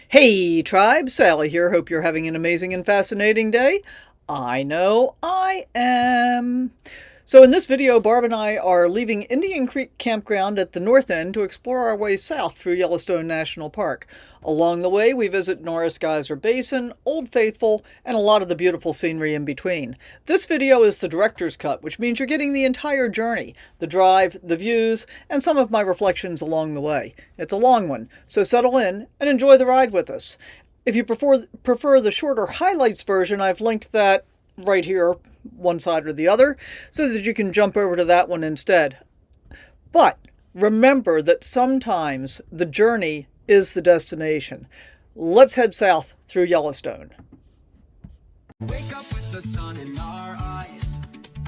Hey tribe, Sally here. Hope you're having an amazing and fascinating day. I know I am. So in this video, Barb and I are leaving Indian Creek Campground at the north end to explore our way south through Yellowstone National Park. Along the way, we visit Norris Geyser Basin, Old Faithful, and a lot of the beautiful scenery in between. This video is the director's cut, which means you're getting the entire journey, the drive, the views, and some of my reflections along the way. It's a long one, so settle in and enjoy the ride with us. If you prefer the shorter highlights version, I've linked that right here, one side or the other, so that you can jump over to that one instead. But remember that sometimes the journey is the destination. Let's head south through Yellowstone. Wake up with the sun in our eyes.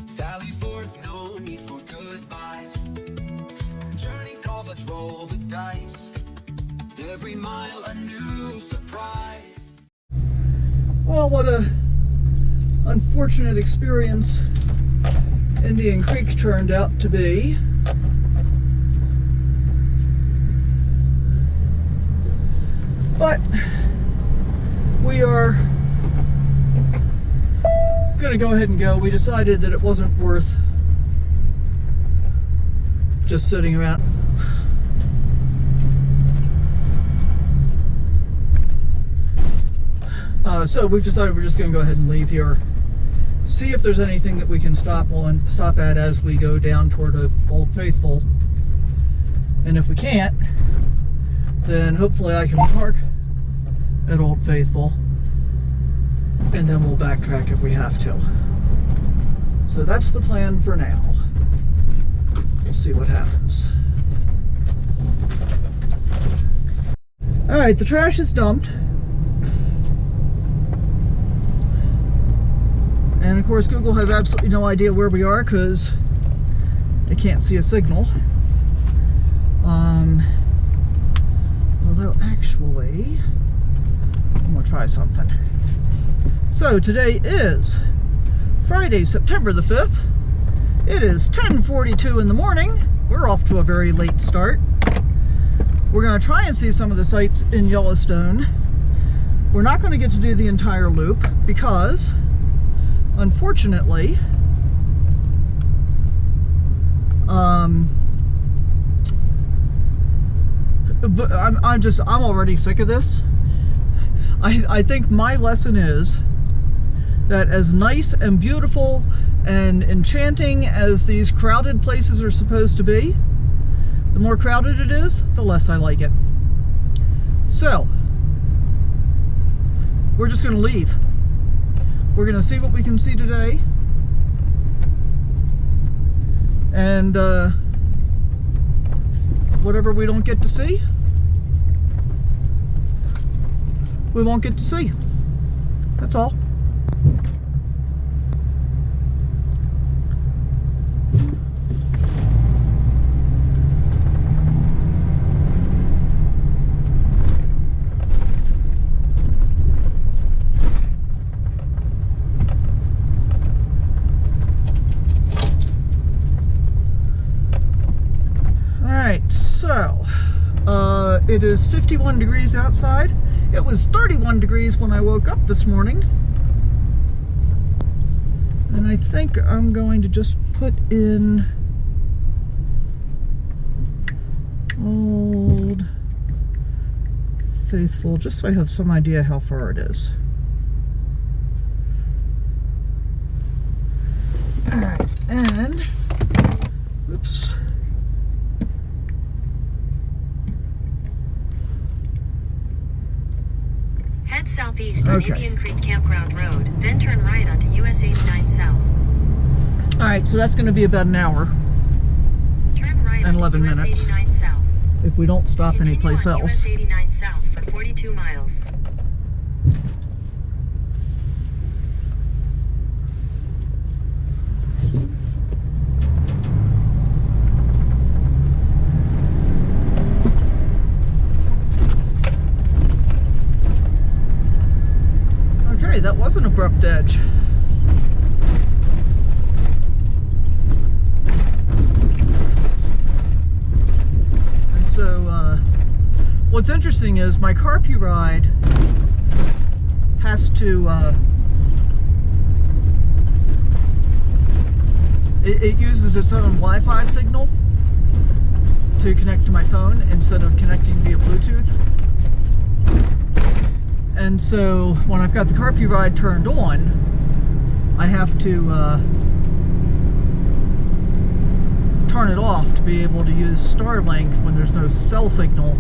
Sally forth, no need for goodbyes. Journey calls, let's roll the dice. Every mile a new surprise. Well, what a unfortunate experience Indian Creek turned out to be. But we are going to go ahead and go. We decided that it wasn't worth just sitting around. So we've decided we're just going to go ahead and leave here. See if there's anything that we can stop at as we go down toward Old Faithful. And if we can't, then hopefully I can park at Old Faithful, and then we'll backtrack if we have to. So that's the plan for now. We'll see what happens. Alright, the trash is dumped. And of course Google has absolutely no idea where we are because they can't see a signal. Although actually, I'm gonna try something. So today is Friday, September the 5th. It is 10:42 in the morning. We're off to a very late start. We're gonna try and see some of the sights in Yellowstone. We're not gonna get to do the entire loop because unfortunately, but I'm already sick of this. I think my lesson is that as nice and beautiful and enchanting as these crowded places are supposed to be, the more crowded it is, the less I like it. So, we're just gonna leave. We're gonna see what we can see today, and whatever we don't get to see, we won't get to see. That's all. So, it is 51 degrees outside. It was 31 degrees when I woke up this morning. And I think I'm going to just put in Old Faithful, just so I have some idea how far it is. Alright, and, oops. Head southeast on Indian Creek Campground Road, then turn right onto US 89 South. Alright, so that's going to be about an hour Turn right and 11 US minutes 89 South. if we don't stop anyplace Continue on else. US 89 South for 42 miles. Okay, that was an abrupt edge. What's interesting is my Carpy ride has to, it uses its own Wi-Fi signal to connect to my phone instead of connecting via Bluetooth. And so when I've got the Carpy ride turned on, I have to turn it off to be able to use Starlink when there's no cell signal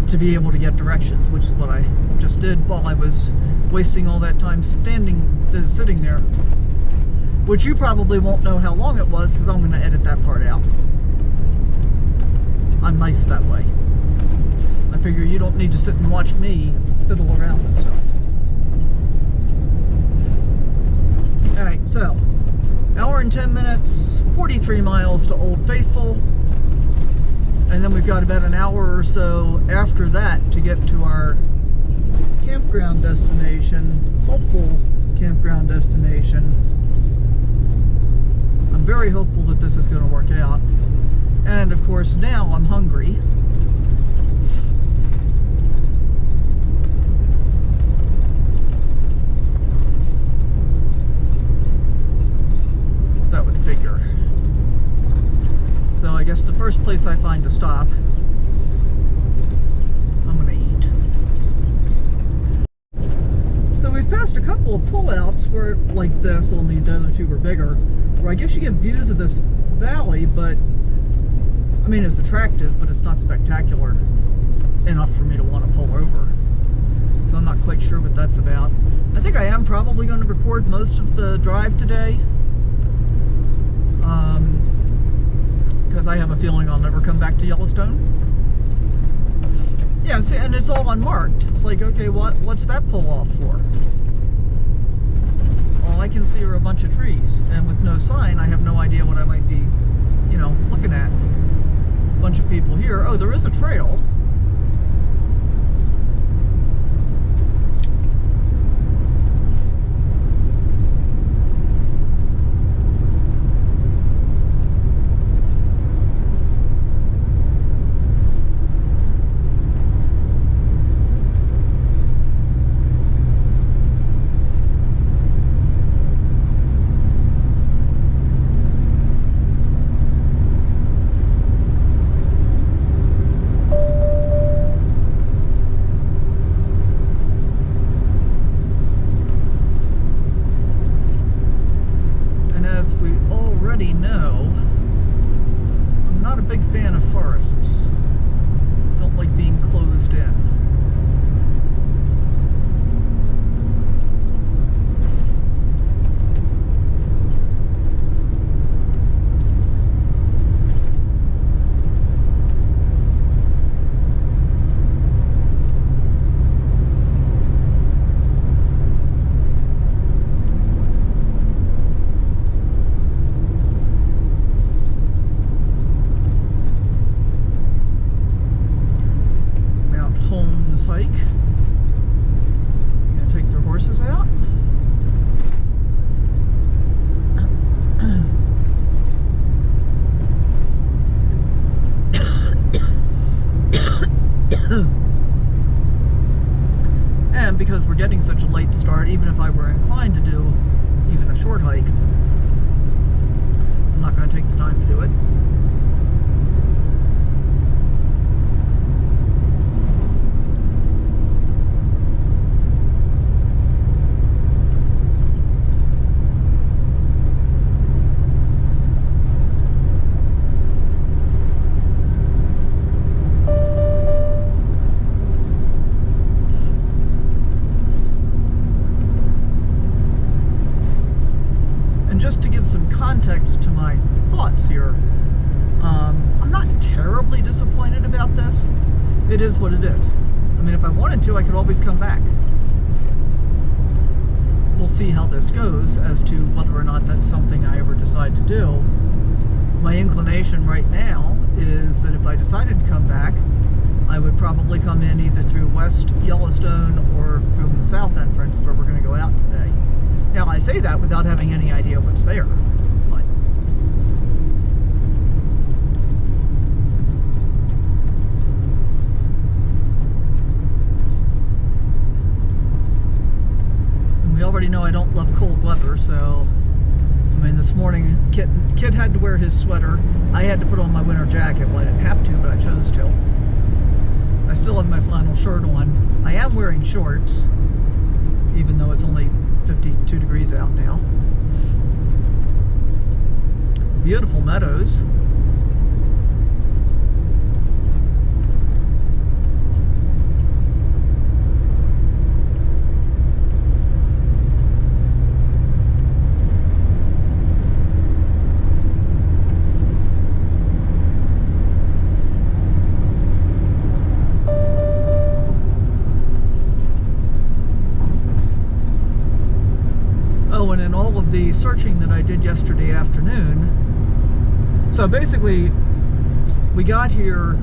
to be able to get directions, which is what I just did while I was wasting all that time sitting there. Which you probably won't know how long it was because I'm going to edit that part out. I'm nice that way. I figure you don't need to sit and watch me fiddle around with stuff. Alright, so, hour and 10 minutes, 43 miles to Old Faithful. And then we've got about an hour or so after that to get to our campground destination, hopeful campground destination. I'm very hopeful that this is going to work out. And of course now I'm hungry. That would figure. So I guess the first place I find to stop, I'm going to eat. So we've passed a couple of pullouts where, like this, only the other two were bigger, where I guess you get views of this valley, but I mean it's attractive, but it's not spectacular enough for me to want to pull over. So I'm not quite sure what that's about. I think I am probably going to record most of the drive today, because I have a feeling I'll never come back to Yellowstone. Yeah, see, and it's all unmarked. It's like, okay, what's that pull off for? All I can see are a bunch of trees, and with no sign, I have no idea what I might be, you know, looking at. A bunch of people here. Oh, there is a trail. Hike. Gonna take their horses out. And because we're getting such a late start, even if I were inclined to do even a short hike, I'm not going to take the time to do it. Context to my thoughts here. I'm not terribly disappointed about this. It is what it is. I mean, if I wanted to, I could always come back. We'll see how this goes as to whether or not that's something I ever decide to do. My inclination right now is that if I decided to come back, I would probably come in either through West Yellowstone or from the south entrance where we're going to go out today. Now, I say that without having any idea what's there. know I don't love cold weather, so I mean, this morning Kid had to wear his sweater. I had to put on my winter jacket. Well, I didn't have to, but I chose to. I still have my flannel shirt on. I am wearing shorts, even though it's only 52 degrees out now. Beautiful meadows. And in all of the searching that I did yesterday afternoon, so basically we got here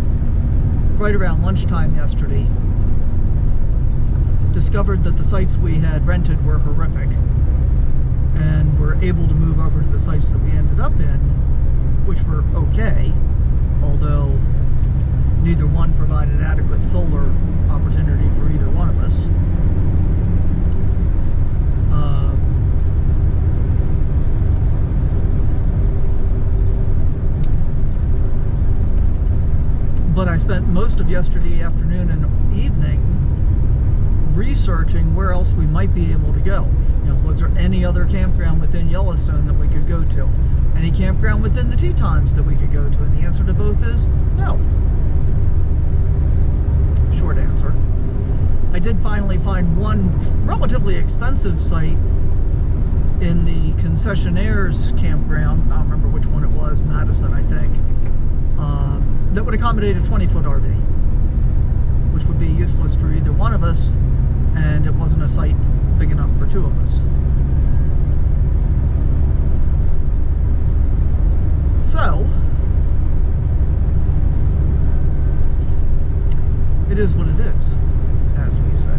right around lunchtime yesterday, discovered that the sites we had rented were horrific, and were able to move over to the sites that we ended up in, which were okay, although neither one provided adequate solar opportunity for either one of us. But I spent most of yesterday afternoon and evening researching where else we might be able to go. You know, was there any other campground within Yellowstone that we could go to? Any campground within the Tetons that we could go to? And the answer to both is no. Short answer. I did finally find one relatively expensive site in the concessionaire's campground. I don't remember which one it was, Madison, I think. That would accommodate a 20-foot RV, which would be useless for either one of us, and it wasn't a site big enough for two of us. So, it is what it is, as we say.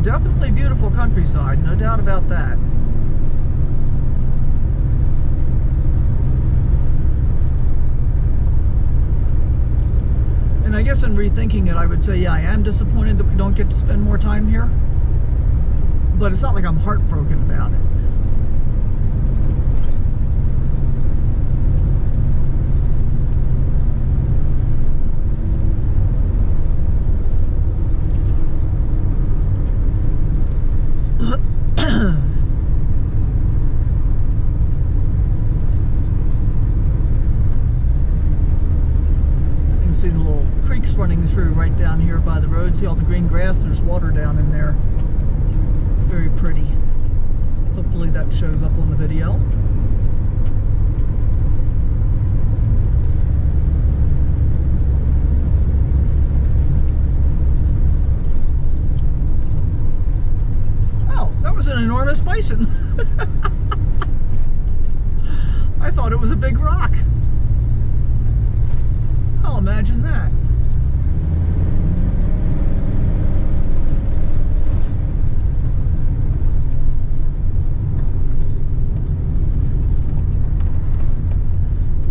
Definitely beautiful countryside, no doubt about that. And I guess in rethinking it, I would say, yeah, I am disappointed that we don't get to spend more time here. But it's not like I'm heartbroken about it. See the little creeks running through right down here by the road. See all the green grass? There's water down in there. Very pretty. Hopefully that shows up on the video. Oh, that was an enormous bison. I thought it was a big rock. I'll imagine that.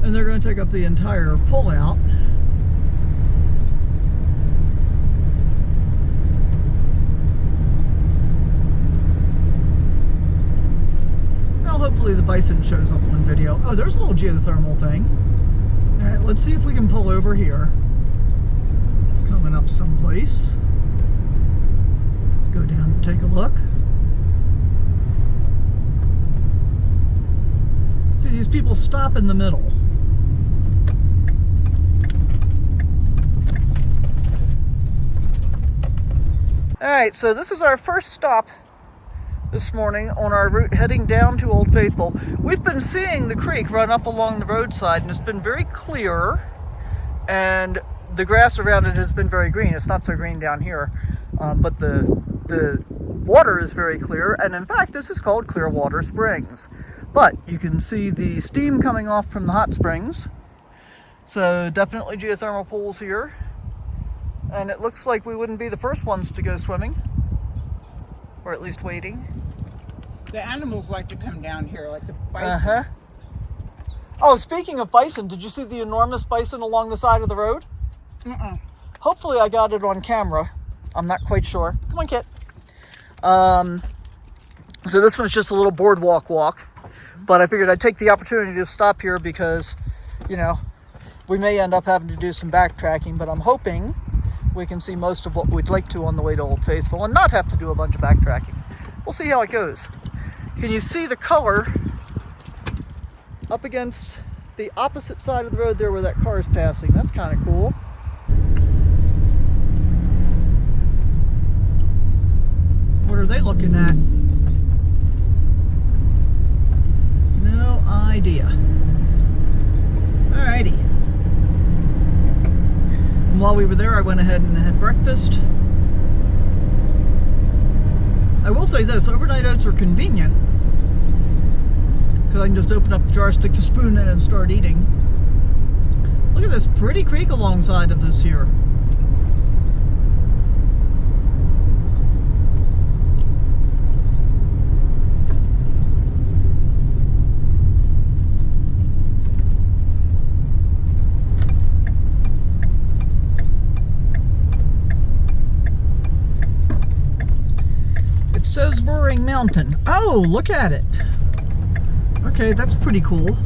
And they're going to take up the entire pullout. Well, hopefully the bison shows up on video. Oh, there's a little geothermal thing. Alright, let's see if we can pull over here. Coming up someplace. Go down and take a look. See, these people stop in the middle. Alright, so this is our first stop this morning on our route heading down to Old Faithful. We've been seeing the creek run up along the roadside, and it's been very clear, and the grass around it has been very green. It's not so green down here, but the water is very clear, and in fact this is called Clearwater Springs. But you can see the steam coming off from the hot springs, So definitely geothermal pools here. And it looks like we wouldn't be the first ones to go swimming. Or at least waiting. The animals like to come down here, like the bison. Uh-huh. Oh, speaking of bison, did you see the enormous bison along the side of the road? Hopefully I got it on camera. I'm not quite sure. Come on, Kit. So this one's just a little boardwalk walk. But I figured I'd take the opportunity to stop here because, you know, we may end up having to do some backtracking, but I'm hoping we can see most of what we'd like to on the way to Old Faithful and not have to do a bunch of backtracking. We'll see how it goes. Can you see the color up against the opposite side of the road there where that car is passing? That's kind of cool. What are they looking at? No idea. Alrighty. And while we were there, I went ahead and had breakfast. I will say this, overnight oats are convenient because I can just open up the jar, stick the spoon in, and start eating. Look at this pretty creek alongside of us here. It says Roaring Mountain. Oh, look at it. Okay, that's pretty cool.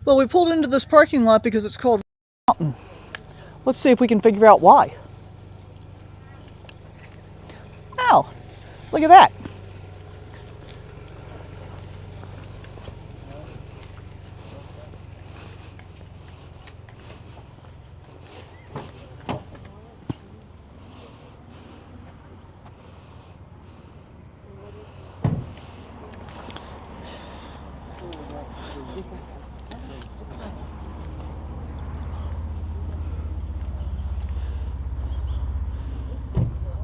Well, we pulled into this parking lot because it's called Mountain. Let's see if we can figure out why. Oh, look at that.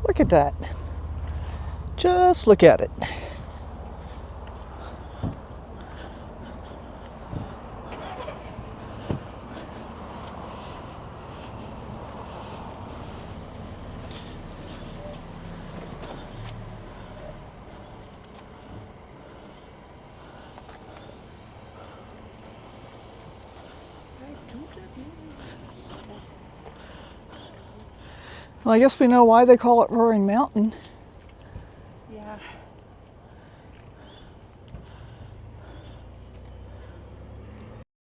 Look at that. Just look at it. Well, I guess we know why they call it Roaring Mountain. Yeah.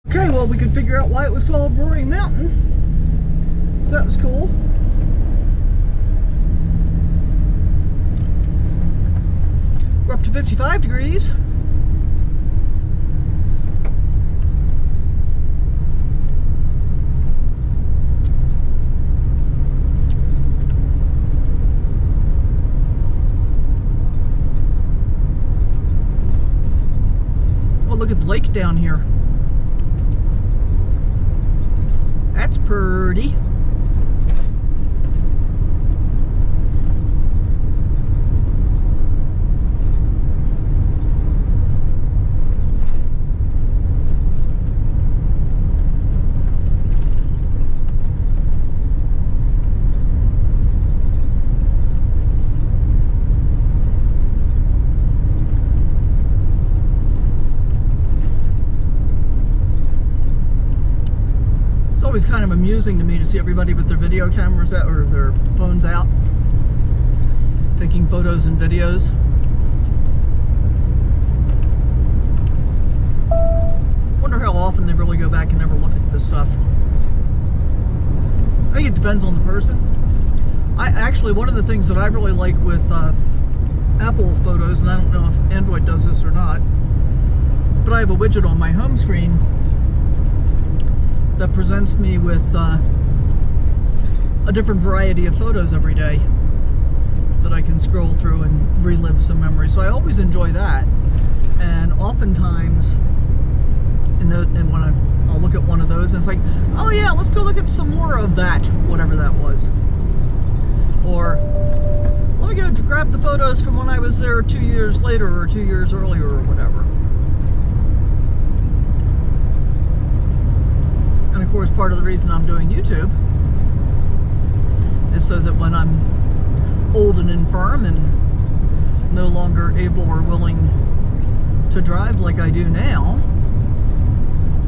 Okay, well, we could figure out why it was called Roaring Mountain. So that was cool. We're up to 55 degrees. Look at the lake down here. That's pretty. Always kind of amusing to me to see everybody with their video cameras out or their phones out taking photos and videos. Wonder how often they really go back and ever look at this stuff. I think it depends on the person. One of the things that I really like with Apple Photos, and I don't know if Android does this or not, but I have a widget on my home screen that presents me with a different variety of photos every day that I can scroll through and relive some memories. So I always enjoy that. And oftentimes, and when I'll look at one of those, photos, and it's like, oh yeah, let's go look at some more of that, whatever that was. Or let me go grab the photos from when I was there 2 years later or 2 years earlier or whatever. And of course, part of the reason I'm doing YouTube is so that when I'm old and infirm and no longer able or willing to drive like I do now,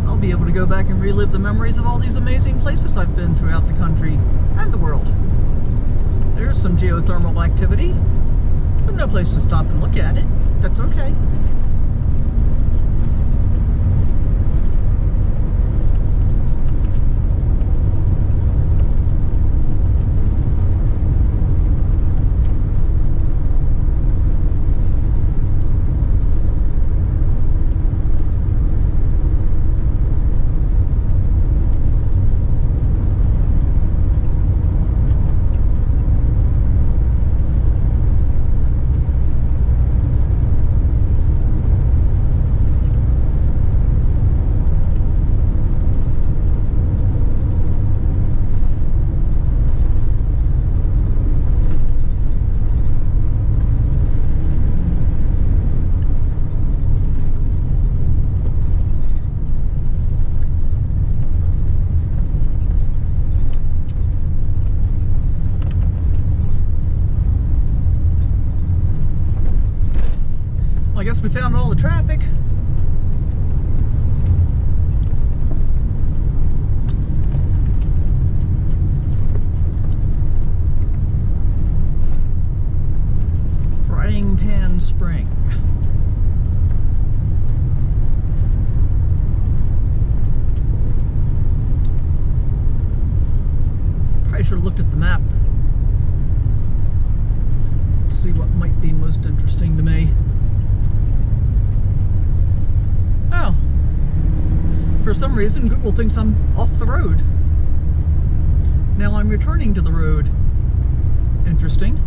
I'll be able to go back and relive the memories of all these amazing places I've been throughout the country and the world. There's some geothermal activity, but no place to stop and look at it. That's okay. Well, I guess we found all the traffic. Frying Pan Spring. Probably should have looked at the map to see what might be most interesting to me. Oh, for some reason Google thinks I'm off the road. Now I'm returning to the road. Interesting.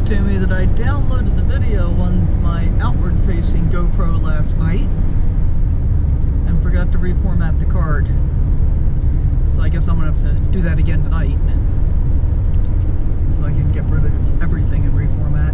To me that I downloaded the video on my outward-facing GoPro last night and forgot to reformat the card. So I guess I'm gonna have to do that again tonight, so I can get rid of everything and reformat.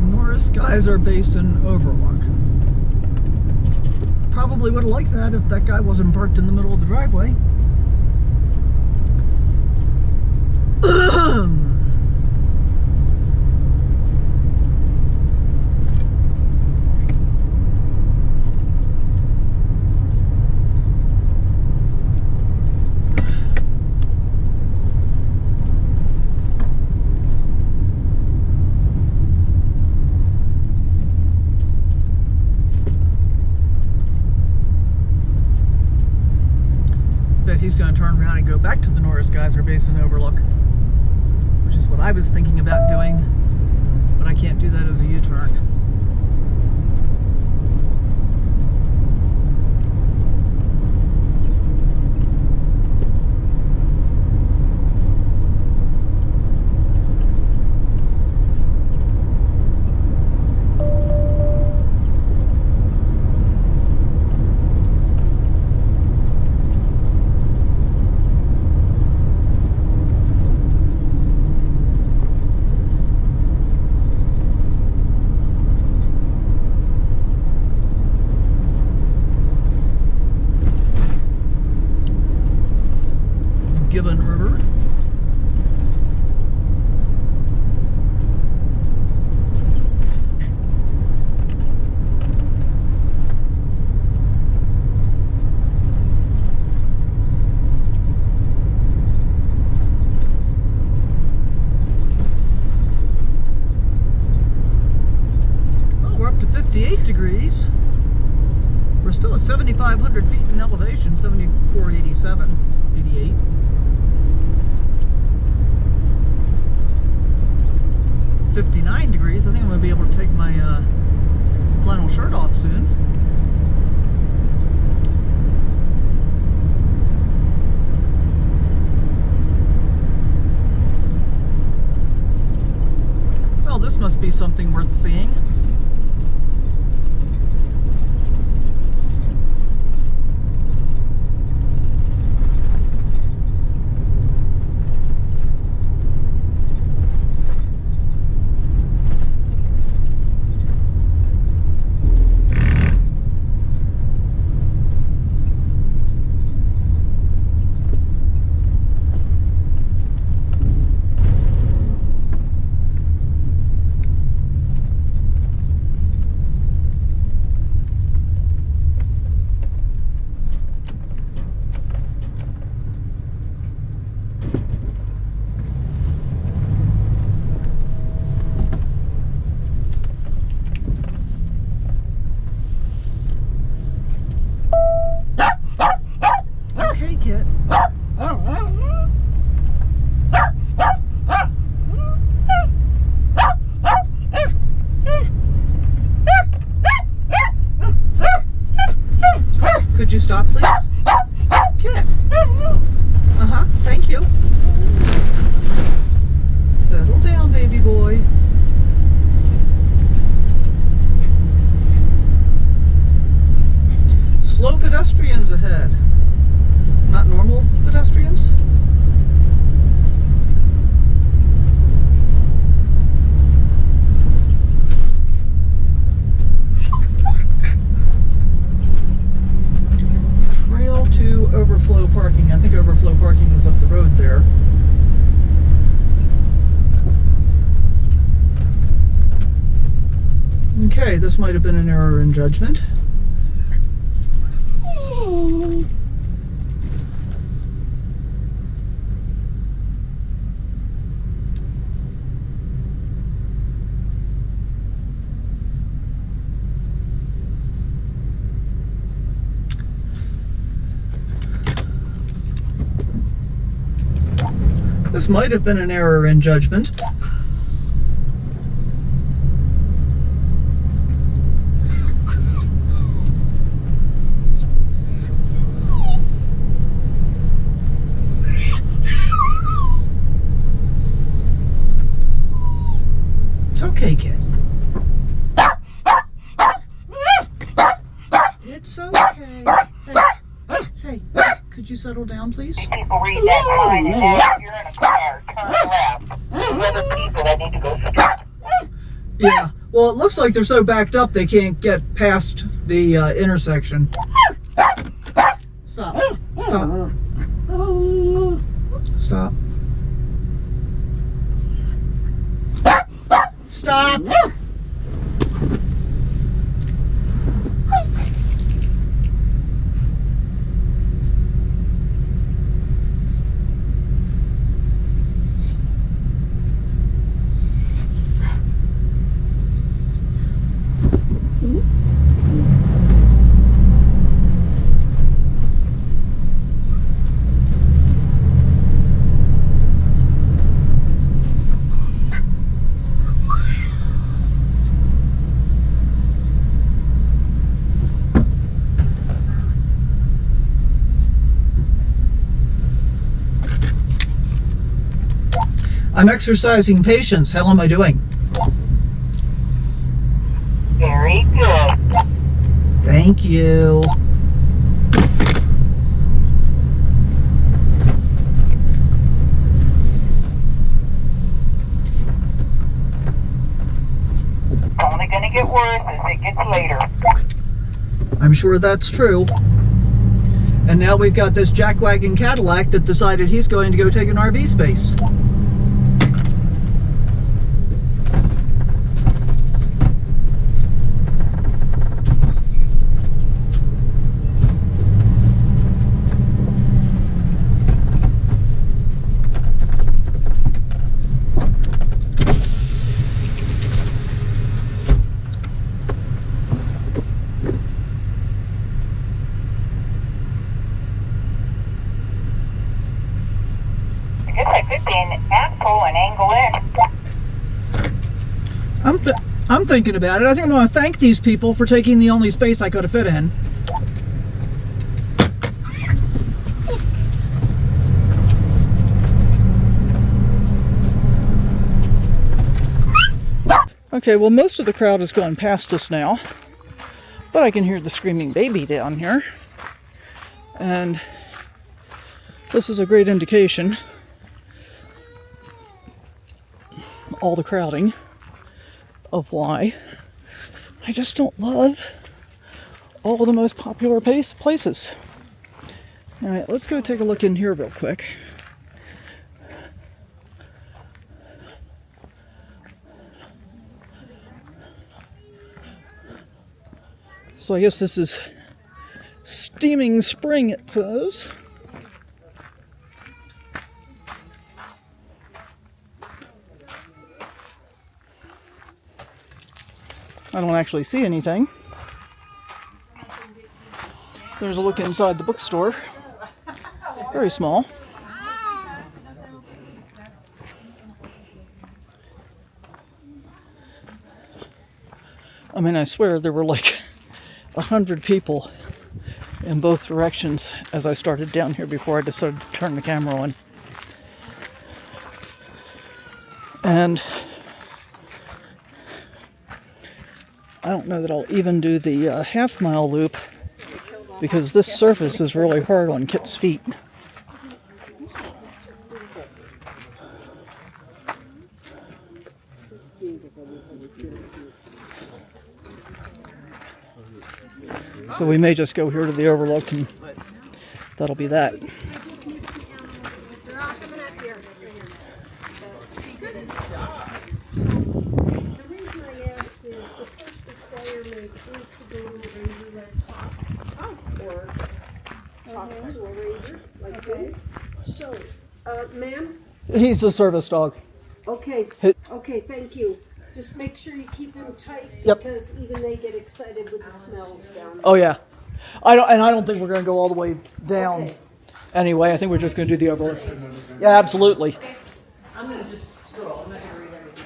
Norris Geyser Basin Overlook. Probably would have liked that if that guy wasn't parked in the middle of the driveway. He's going to turn around and go back to the Norris Geyser Basin Overlook, which is what I was thinking about doing, but I can't do that as a U-turn. Gibbon River. Oh, we're up to 58 degrees. We're still at 7,500 feet in elevation, 7,487, 88. $59 degrees. I think I'm going to be able to take my flannel shirt off soon. Well, this must be something worth seeing. Okay, Kit. Could you stop, please? Kit. Uh-huh, thank you. Settle down, baby boy. Slow pedestrians ahead. Not normal pedestrians. Trail to overflow parking. I think overflow parking is up the road there. Okay, this might have been an error in judgment. This might have been an error in judgment. It's okay, kid. It's okay. Hey, could you settle down, please? People read that sign and now if you're in a car, turn left. The other people that need to go straight. Yeah, well, it looks like they're so backed up they can't get past the intersection. Stop. Stop. Stop. Stop. I'm exercising patience. How am I doing? Very good. Thank you. Only gonna get worse as it gets later. I'm sure that's true. And now we've got this jackwagon Cadillac that decided he's going to go take an RV space. I'm thinking about it. I think I'm going to thank these people for taking the only space I could have fit in. Okay, well, most of the crowd has gone past us now, but I can hear the screaming baby down here. And this is a great indication, all the crowding, of why I just don't love all of the most popular places. All right, let's go take a look in here real quick. So I guess this is Steaming Spring, it says. I don't actually see anything. There's a look inside the bookstore. Very small. I mean, I swear there were like 100 people in both directions as I started down here before I decided to turn the camera on. And I don't know that I'll even do the half-mile loop because this surface is really hard on Kit's feet. So we may just go here to the overlook and that'll be that. So, ma'am? He's a service dog. Okay, thank you. Just make sure you keep him tight because even they get excited with the smells down there. Oh yeah. I don't think we're going to go all the way down. Okay. Anyway, I think we're just going to do the overlook. Yeah, absolutely. I'm going to just scroll. I'm not going to read everything.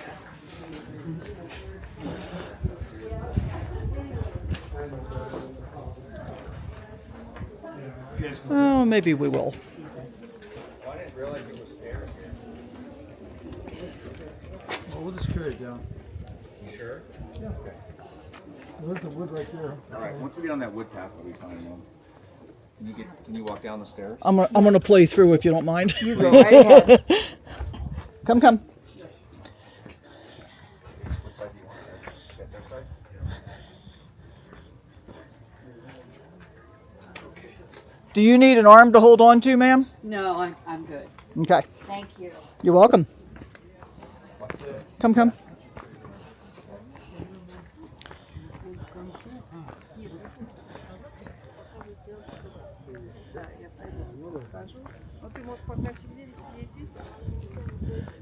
Oh, maybe we will. I didn't realize it was stairs here. Well, we'll just carry it down. You sure? Yeah. There's the wood right there. All right. Once we get on that wood path, we'll be fine. Can you walk down the stairs? I'm gonna play through if you don't mind. You go right ahead. Come. What side do you want? Get their side? Do you need an arm to hold on to, ma'am? No, I'm good. Okay. Thank you. You're welcome. Come.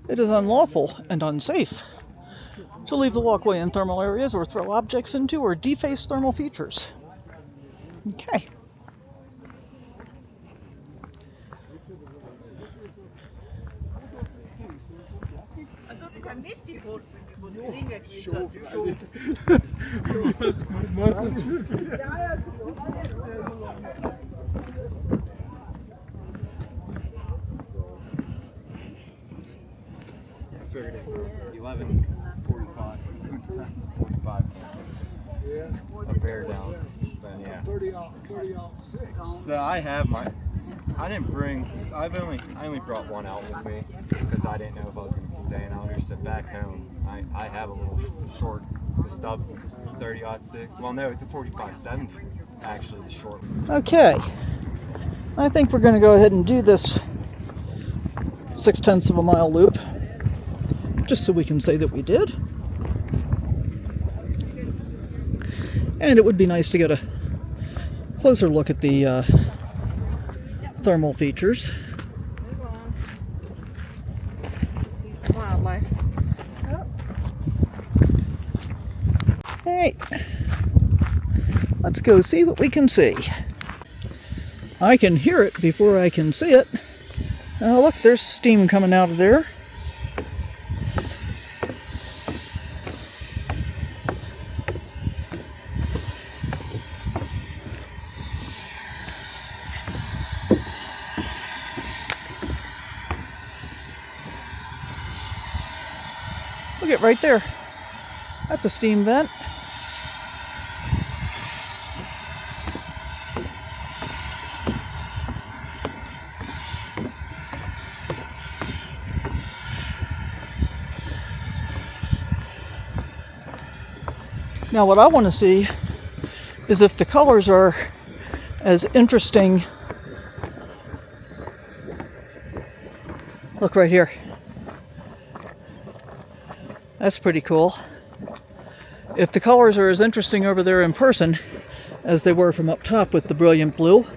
It is unlawful and unsafe to leave the walkway in thermal areas or throw objects into or deface thermal features. Okay. Figured it. 11:45. 45. Yeah. A bear down. But yeah. 30 out 6. So I have my. I only brought one out with me because I didn't know if I was going to be staying out here. So back home, I have a little short, the stub 30-06. Well, no, it's a 45-70 actually, the short. Okay. I think we're going to go ahead and do this 0.6 of a mile loop, just so we can say that we did. And it would be nice to get a closer look at the thermal features. See some wildlife. Hey, let's go see what we can see. I can hear it before I can see it. Oh, look, there's steam coming out of there. Look at right there. That's a steam vent. Now what I want to see is if the colors are as interesting. Look right here. That's pretty cool. If the colors are as interesting over there in person as they were from up top with the brilliant blue,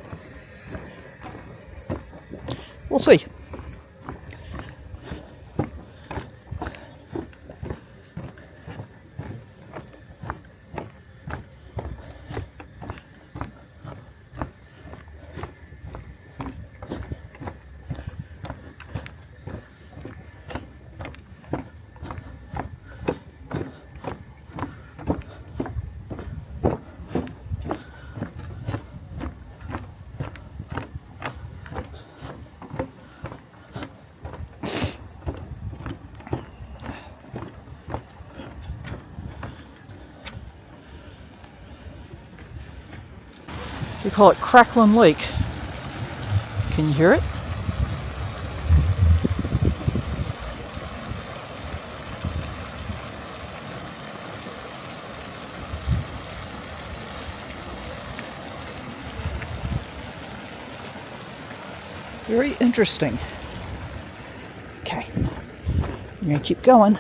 we'll see. We call it Cracklin Lake. Can you hear it? Very interesting. Okay, I'm gonna keep going.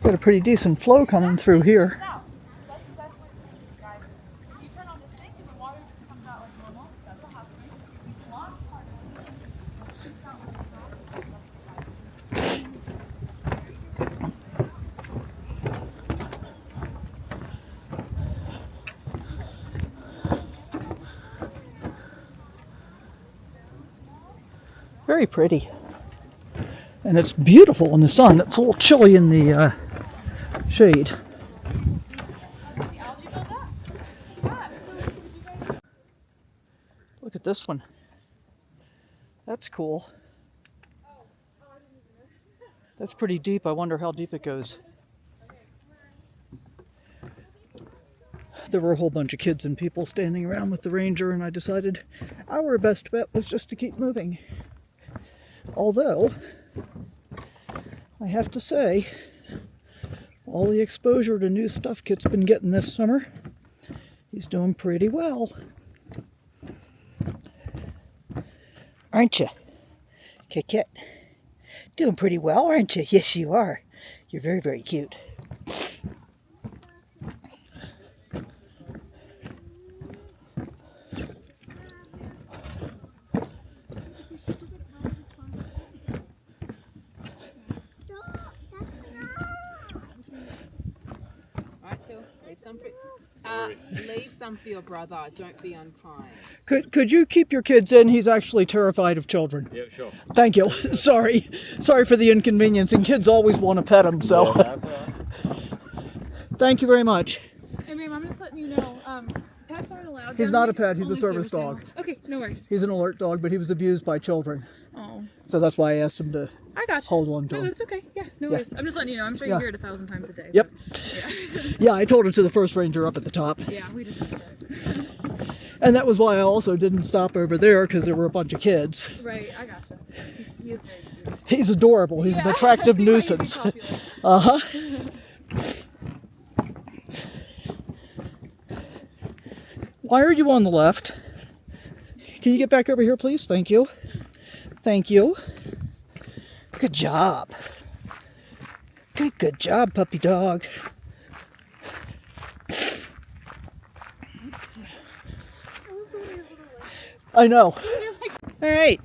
Got a pretty decent flow coming through here. Very pretty. And it's beautiful in the sun. It's a little chilly in the shade. Look at this one. That's cool. That's pretty deep. I wonder how deep it goes. There were a whole bunch of kids and people standing around with the ranger, and I decided our best bet was just to keep moving. Although, I have to say, all the exposure to new stuff Kit's been getting this summer, he's doing pretty well. Aren't you? Kit? Doing pretty well, aren't you? Yes, you are. You're very, very cute. Leave some for your brother. Don't be unkind. Could you keep your kids in? He's actually terrified of children. Yeah, sure. Thank you. Sorry for the inconvenience. And kids always want to pet him. So, Yeah, that's all right. Thank you very much. Hey, ma'am, I'm just letting you know. Pets aren't allowed. He's not a pet. He's a service dog. Okay, no worries. He's an alert dog, but he was abused by children. Oh. So that's why I asked him to I got you. hold on to No, him. that's okay. Yeah, no worries. I'm just letting you know. I'm sure you hear it 1,000 times a day. Yep. Yeah. Yeah, I told it to the first ranger up at the top. Yeah, we just did that. And that was why I also didn't stop over there, because there were a bunch of kids. Right, I gotcha. He is very He's adorable. He's an attractive nuisance. Uh-huh. Why are you on the left? Can you get back over here, please? Thank you. Thank you. Good job. Good job, puppy dog. I know. All right.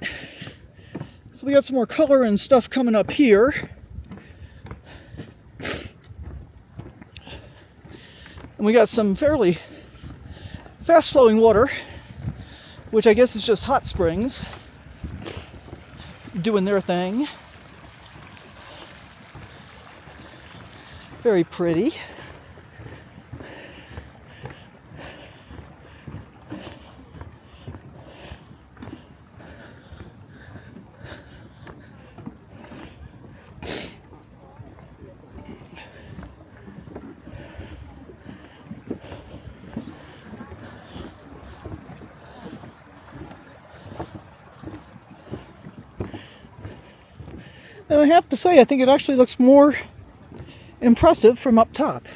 So we got some more color and stuff coming up here. And we got some fairly fast-flowing water, which I guess is just hot springs doing their thing. Very pretty. And I have to say, I think it actually looks more impressive from up top.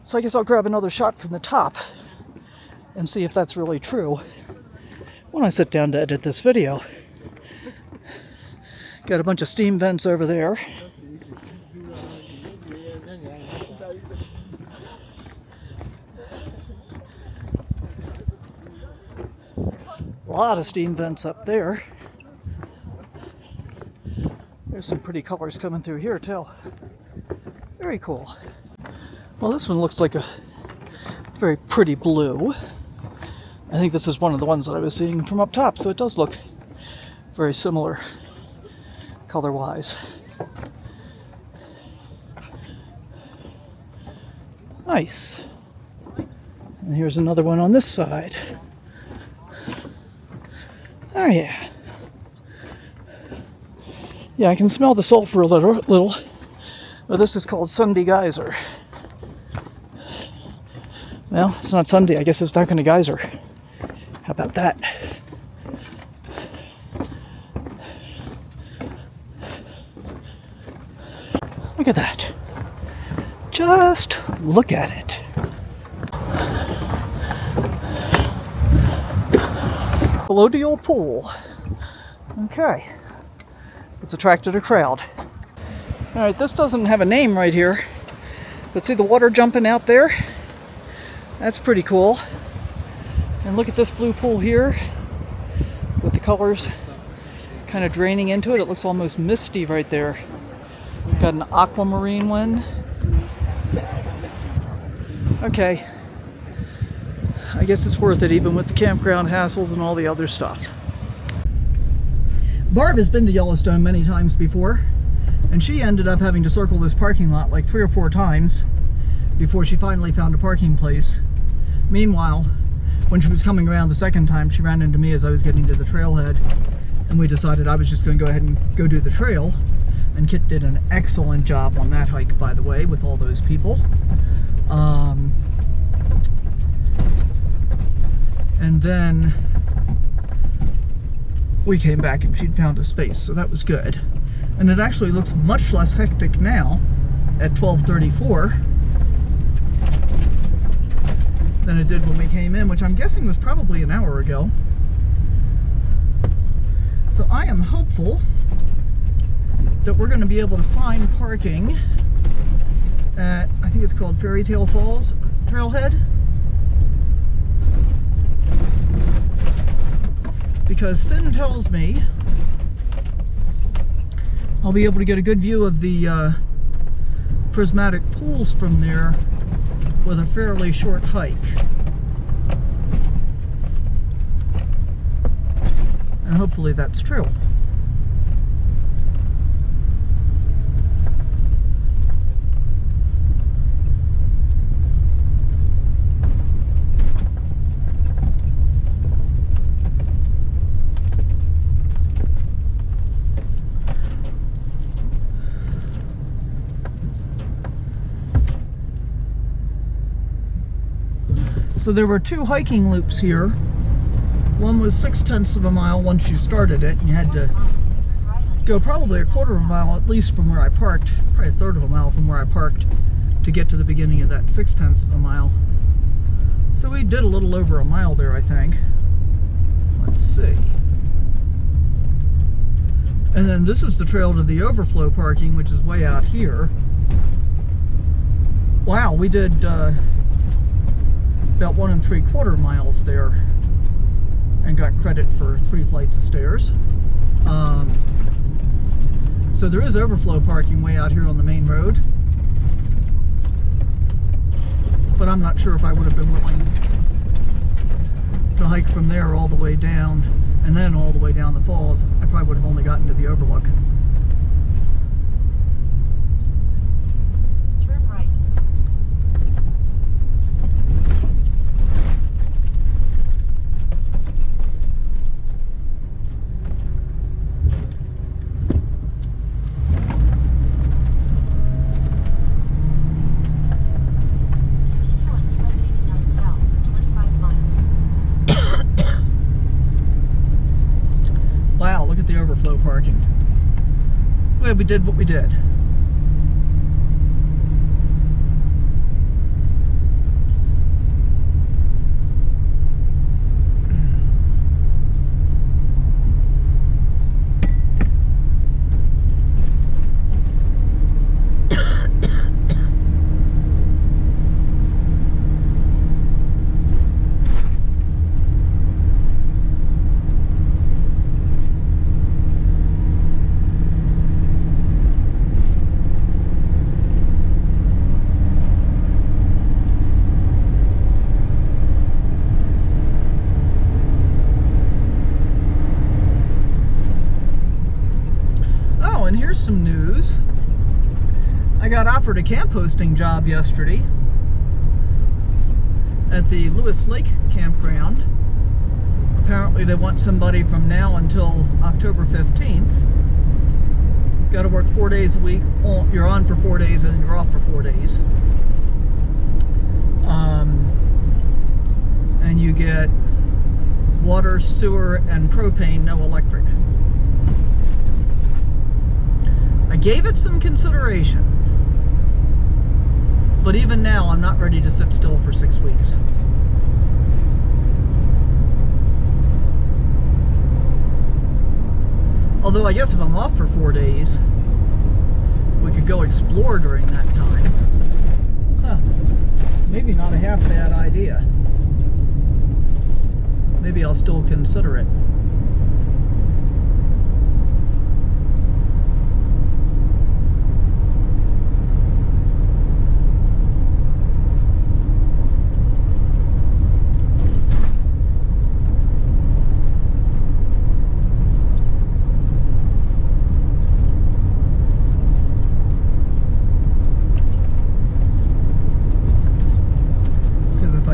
So I guess I'll grab another shot from the top and see if that's really true when I sit down to edit this video. Got a bunch of steam vents over there. A lot of steam vents up there. There's some pretty colors coming through here too. Very cool. Well, this one looks like a very pretty blue. I think this is one of the ones that I was seeing from up top, so it does look very similar color-wise. Nice. And here's another one on this side. Oh yeah. Yeah, I can smell the sulfur a little. But this is called Sunday Geyser. Well, it's not Sunday. I guess it's not going to geyser. How about that? Look at that. Just look at it. Below the old pool. Okay. It's attracted a crowd. Alright, this doesn't have a name right here. But see the water jumping out there? That's pretty cool. And look at this blue pool here with the colors kind of draining into it. It looks almost misty right there. We've got an aquamarine one. Okay. I guess it's worth it even with the campground hassles and all the other stuff. Barb has been to Yellowstone many times before, and she ended up having to circle this parking lot like 3 or 4 times before she finally found a parking place. Meanwhile, when she was coming around the second time, she ran into me as I was getting to the trailhead, and we decided I was just going to go ahead and go do the trail. And Kit did an excellent job on that hike, by the way, with all those people. And then we came back and she'd found a space, so that was good. And it actually looks much less hectic now at 12:34 than it did when we came in, which I'm guessing was probably an hour ago. So I am hopeful that we're going to be able to find parking at, I think it's called Fairy Tale Falls Trailhead. Because Finn tells me I'll be able to get a good view of the prismatic pools from there with a fairly short hike. And hopefully that's true. So there were 2 hiking loops here. One was 0.6 of a mile once you started it, and you had to go probably a quarter of a mile at least from where I parked, probably a third of a mile from where I parked to get to the beginning of that 6/10 of a mile. So we did a little over a mile there, I think. Let's see. And then this is the trail to the overflow parking, which is way out here. Wow, we did about 1 3/4 miles there and got credit for 3 flights of stairs. So there is overflow parking way out here on the main road, but I'm not sure if I would have been willing to hike from there all the way down and then all the way down the falls. I probably would have only gotten to the overlook. Turn right. Wow, look at the overflow parking. Glad we did what we did. And here's some news. I got offered a camp hosting job yesterday at the Lewis Lake Campground. Apparently they want somebody from now until October 15th. Got to work 4 days a week. You're on for 4 days and you're off for 4 days. And you get water, sewer, and propane, no electric. I gave it some consideration, but even now I'm not ready to sit still for 6 weeks. Although I guess if I'm off for 4 days, we could go explore during that time. Huh. Maybe not a half bad idea. Maybe I'll still consider it.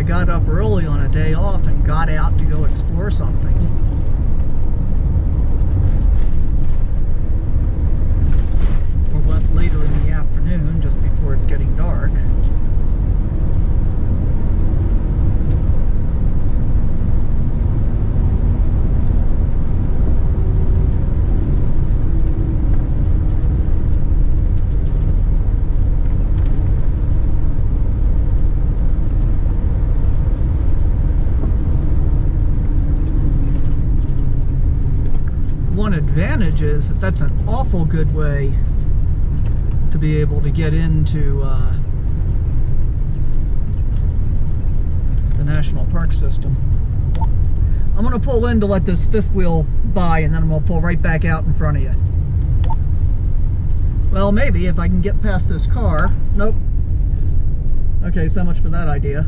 Got up early on a day off and got out to go explore something, or went later in the afternoon just before it's getting dark. One advantage is that that's an awful good way to be able to get into the national park system. I'm going to pull in to let this fifth wheel by, and then I'm going to pull right back out in front of you. Well, maybe if I can get past this car. Nope. Okay, so much for that idea.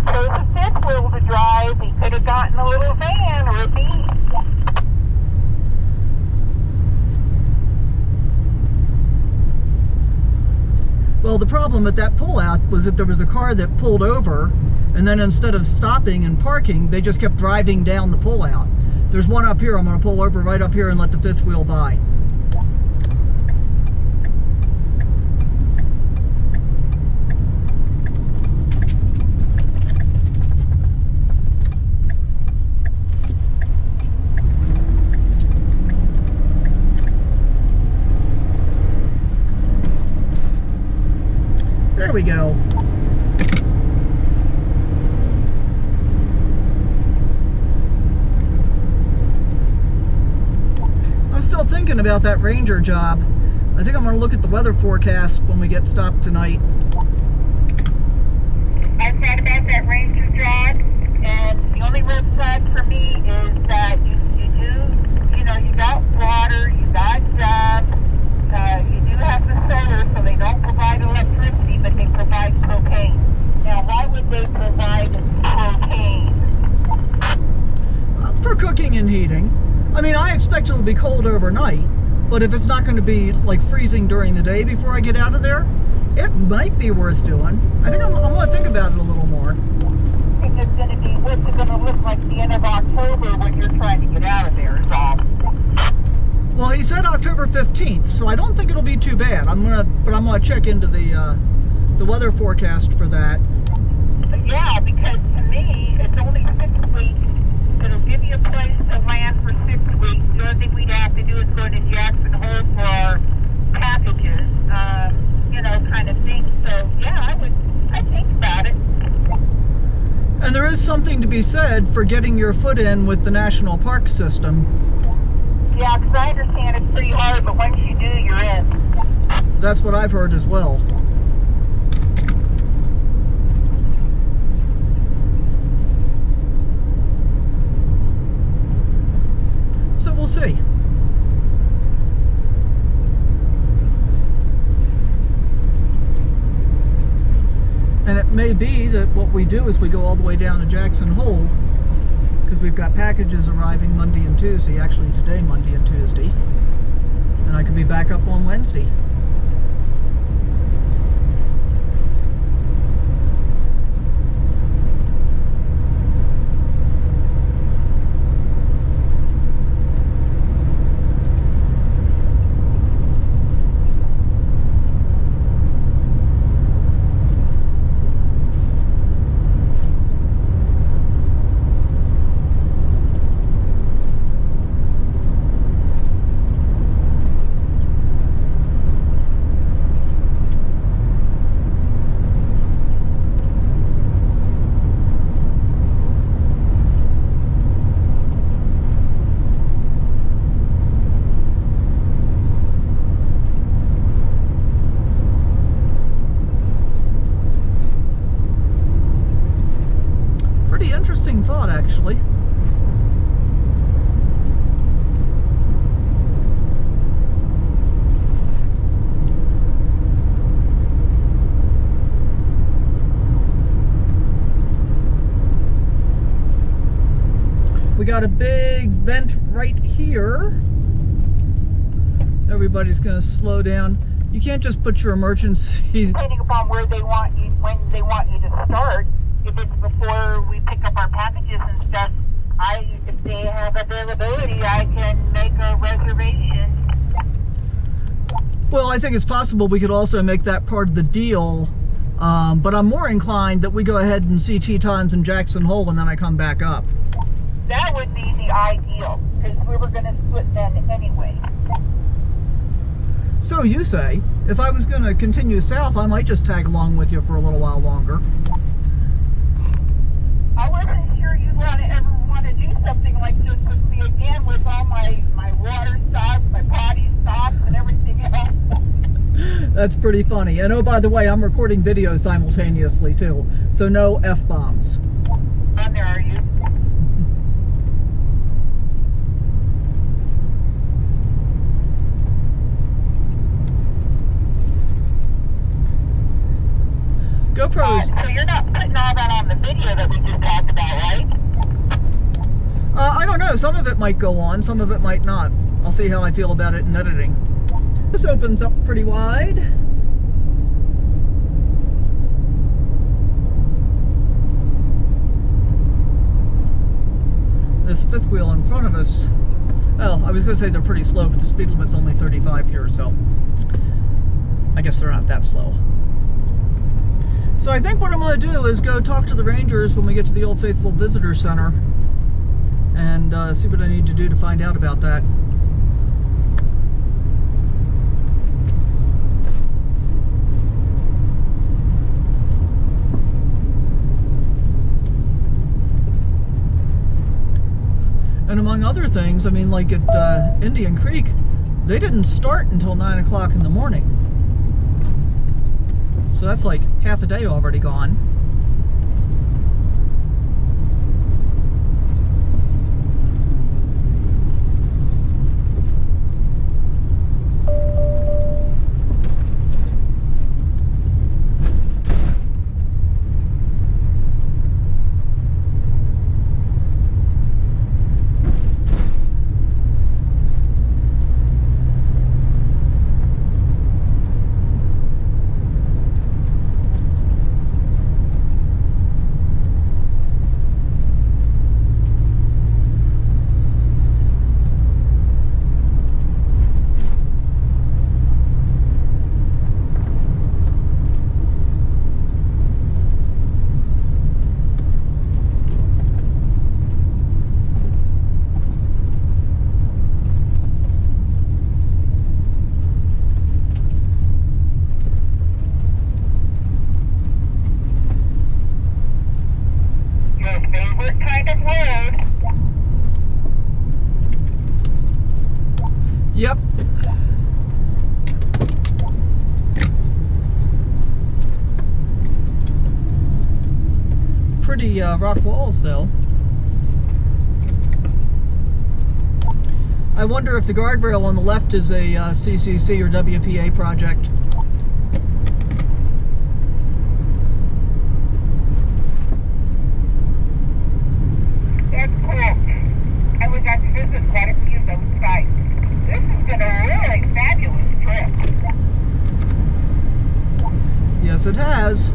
Chose a fifth wheel to drive. He could have gotten a little van or a beach. Well, the problem at that pullout was that there was a car that pulled over, and then instead of stopping and parking, they just kept driving down the pullout. There's one up here. I'm going to pull over right up here and let the fifth wheel by. There we go. I'm still thinking about that ranger job. I think I'm going to look at the weather forecast when we get stopped tonight. I thought about that ranger job, and the only red flag for me is that you got water, you got jobs, you do have the solar, so they don't provide electricity, but they provide propane. Now, why would they provide propane? For cooking and heating. I mean, I expect it'll be cold overnight, but if it's not going to be like freezing during the day before I get out of there, it might be worth doing. I think I'm going to think about it a little more. I think it's going to be, what's it going to look like the end of October when you're trying to get out of there is all. Well, he said October 15th, so I don't think it'll be too bad. I'm gonna check into the weather forecast for that. Yeah, because to me, it's only 6 weeks. It'll give you a place to land for 6 weeks. The only thing we'd have to do is go to Jackson Hole for our packages, kind of thing. So yeah, I think about it. And there is something to be said for getting your foot in with the national park system. Yeah, because I understand it's pretty hard, but once you do, you're in. That's what I've heard as well. So we'll see. And it may be that what we do is we go all the way down to Jackson Hole, because we've got packages arriving Monday and Tuesday, actually today, Monday and Tuesday, and I could be back up on Wednesday. Interesting thought, actually. We got a big vent right here. Everybody's going to slow down. You can't just put your emergency. Depending upon where they want you, when they want you to start. If it's before we pick up our packages and stuff, if they have availability, I can make a reservation. Well, I think it's possible we could also make that part of the deal, but I'm more inclined that we go ahead and see Tetons and Jackson Hole and then I come back up. That would be the ideal, because we were going to split then anyway. So you say. If I was going to continue south, I might just tag along with you for a little while longer. I wasn't sure you'd ever want to do something like this with me again, with all my water stops, my potty stops, and everything else. That's pretty funny. And oh, by the way, I'm recording video simultaneously too, so no F-bombs. On there, are you? GoPros. So you're not putting all that on the video that we just talked about, right? I don't know. Some of it might go on, some of it might not. I'll see how I feel about it in editing. This opens up pretty wide. This fifth wheel in front of us, well, I was going to say they're pretty slow, but the speed limit's only 35 here, so I guess they're not that slow. So I think what I'm going to do is go talk to the rangers when we get to the Old Faithful Visitor Center and see what I need to do to find out about that. And among other things, I mean, like at Indian Creek, they didn't start until 9 o'clock in the morning. So that's like half a day already gone. Yep. Pretty rock walls, though. I wonder if the guardrail on the left is a CCC or WPA project. That's cool. I would like to visit quite a few of those sites. This has been a really fabulous trip. Yes, it has.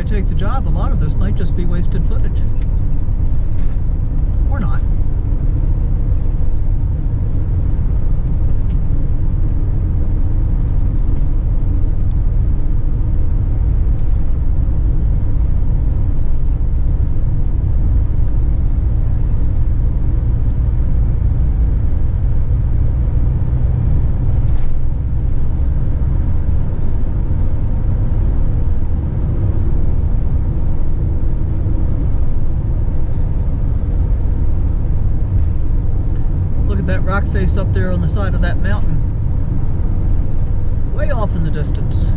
Take the job, a lot of this might just be wasted footage. Or not. That rock face up there on the side of that mountain, way off in the distance.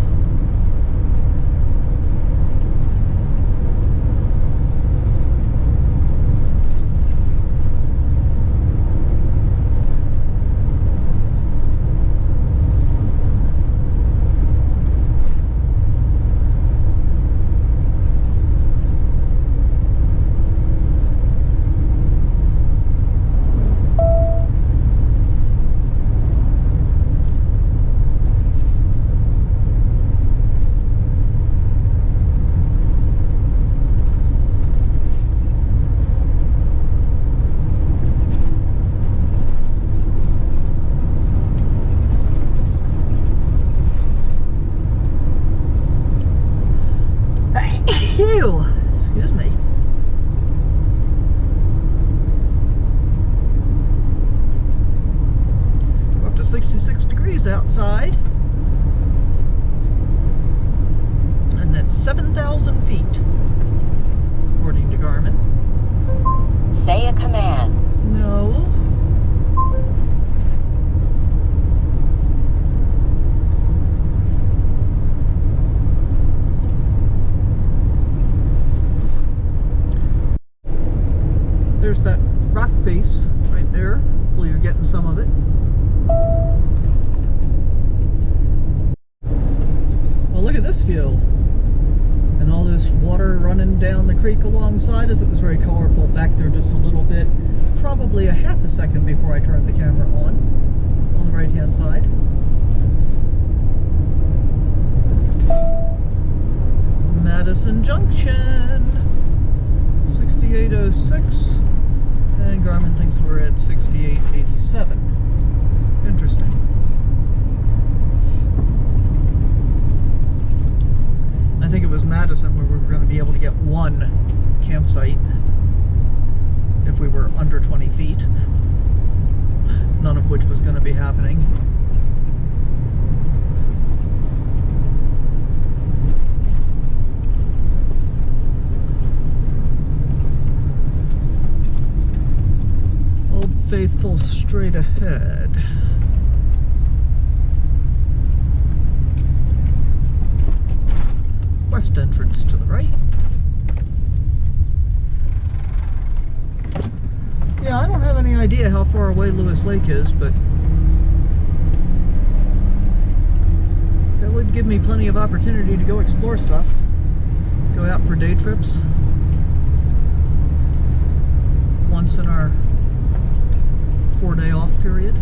66 degrees outside. And that's 7,000 feet, according to Garmin. Say a command. No. There's that rock face right there. Hopefully you're getting some of it. Well, look at this view. And all this water running down the creek alongside us. It was very colorful back there just a little bit. Probably a half a second before I turned the camera on the right hand side. Madison Junction, 6806, and Garmin thinks we're at 6887. Interesting. I think it was Madison where we were going to be able to get one campsite if we were under 20 feet, none of which was going to be happening. Old Faithful straight ahead. West entrance to the right. Yeah, I don't have any idea how far away Lewis Lake is, but that would give me plenty of opportunity to go explore stuff. Go out for day trips once in our 4-day off period.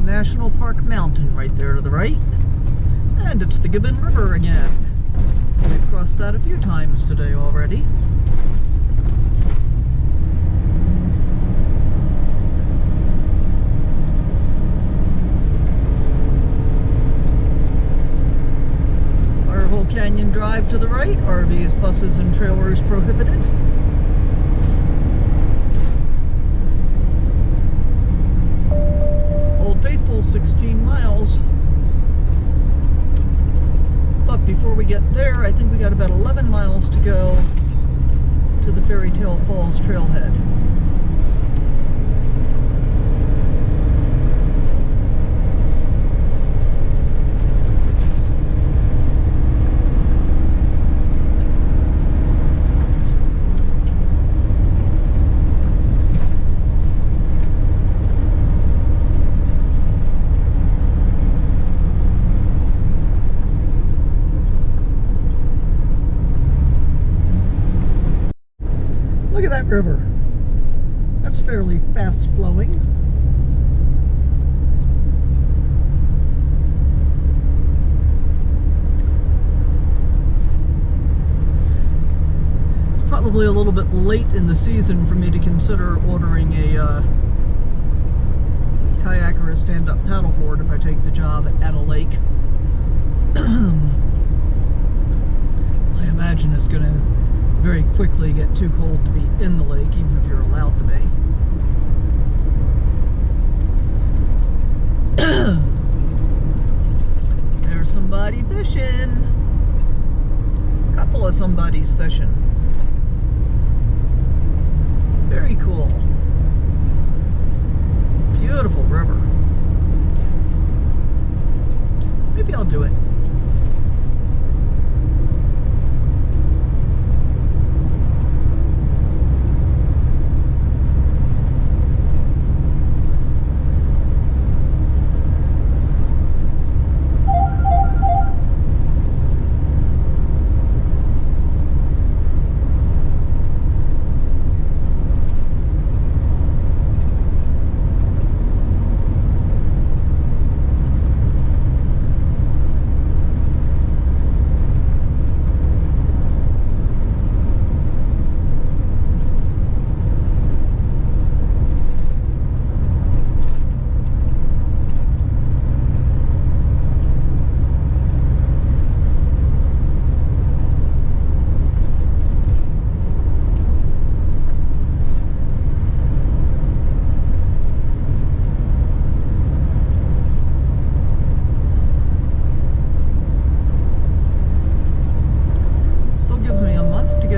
National Park Mountain right there to the right. And it's the Gibbon River again. We've crossed that a few times today already. Firehole Canyon Drive to the right. RVs, buses, and trailers prohibited. Old Faithful, 16 miles. But before we get there, I think we got about 11 miles to go to the Fairy Tale Falls trailhead. Look at that river. That's fairly fast flowing. It's probably a little bit late in the season for me to consider ordering a kayak or a stand-up paddleboard if I take the job at a lake. I imagine it's going to very quickly get too cold to be in the lake, even if you're allowed to be. There's somebody fishing. A couple of somebody's fishing. Very cool. Beautiful river. Maybe I'll do it.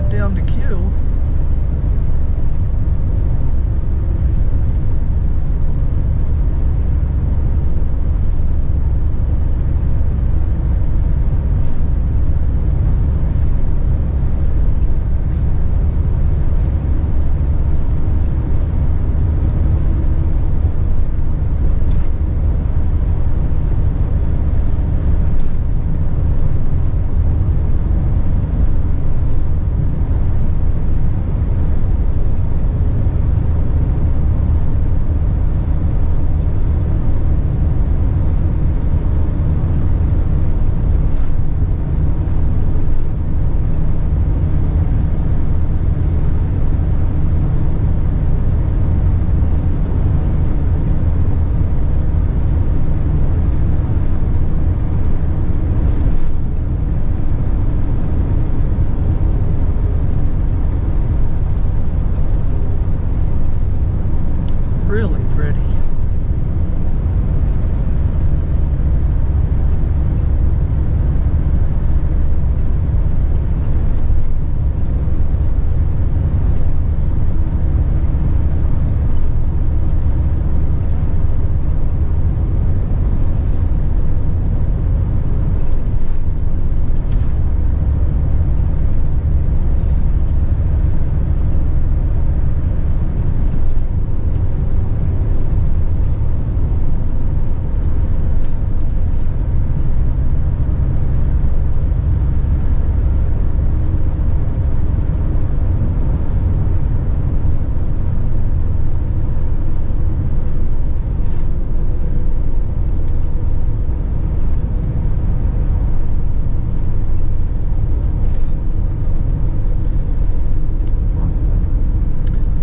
get down to Q. Really pretty.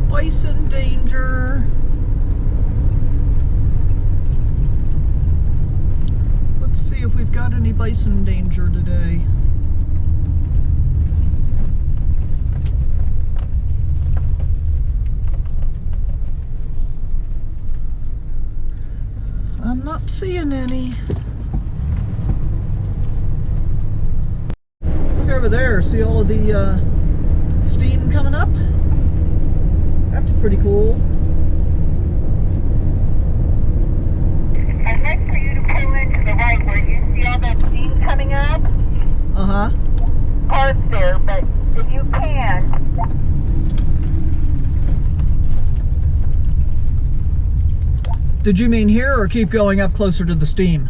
Bison danger. Let's see if we've got any bison danger today. I'm not seeing any. Look over there, see all of the steam coming up? That's pretty cool. I'd like for you to pull in to the right where you see all that steam coming up. Uh-huh. Park there, but if you can. Did you mean here or keep going up closer to the steam?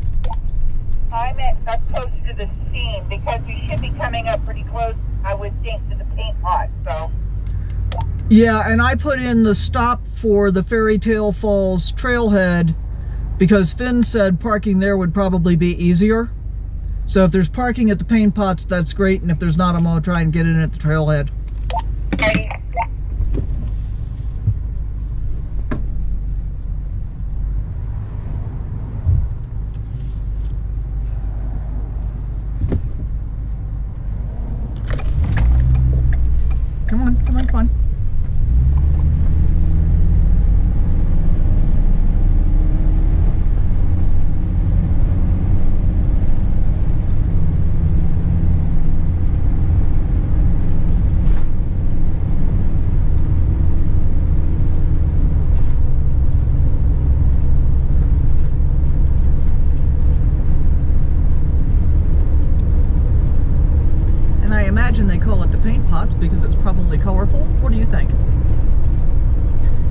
I'm up closer to the steam because we should be coming up pretty close, I would think, to the paint lot, so. Yeah, and I put in the stop for the Fairy Tale Falls trailhead because Finn said parking there would probably be easier. So if there's parking at the paint pots, that's great, and if there's not, I'm gonna try and get in at the trailhead. Come on, come on, come on. Imagine they call it the paint pots because it's probably colorful. What do you think?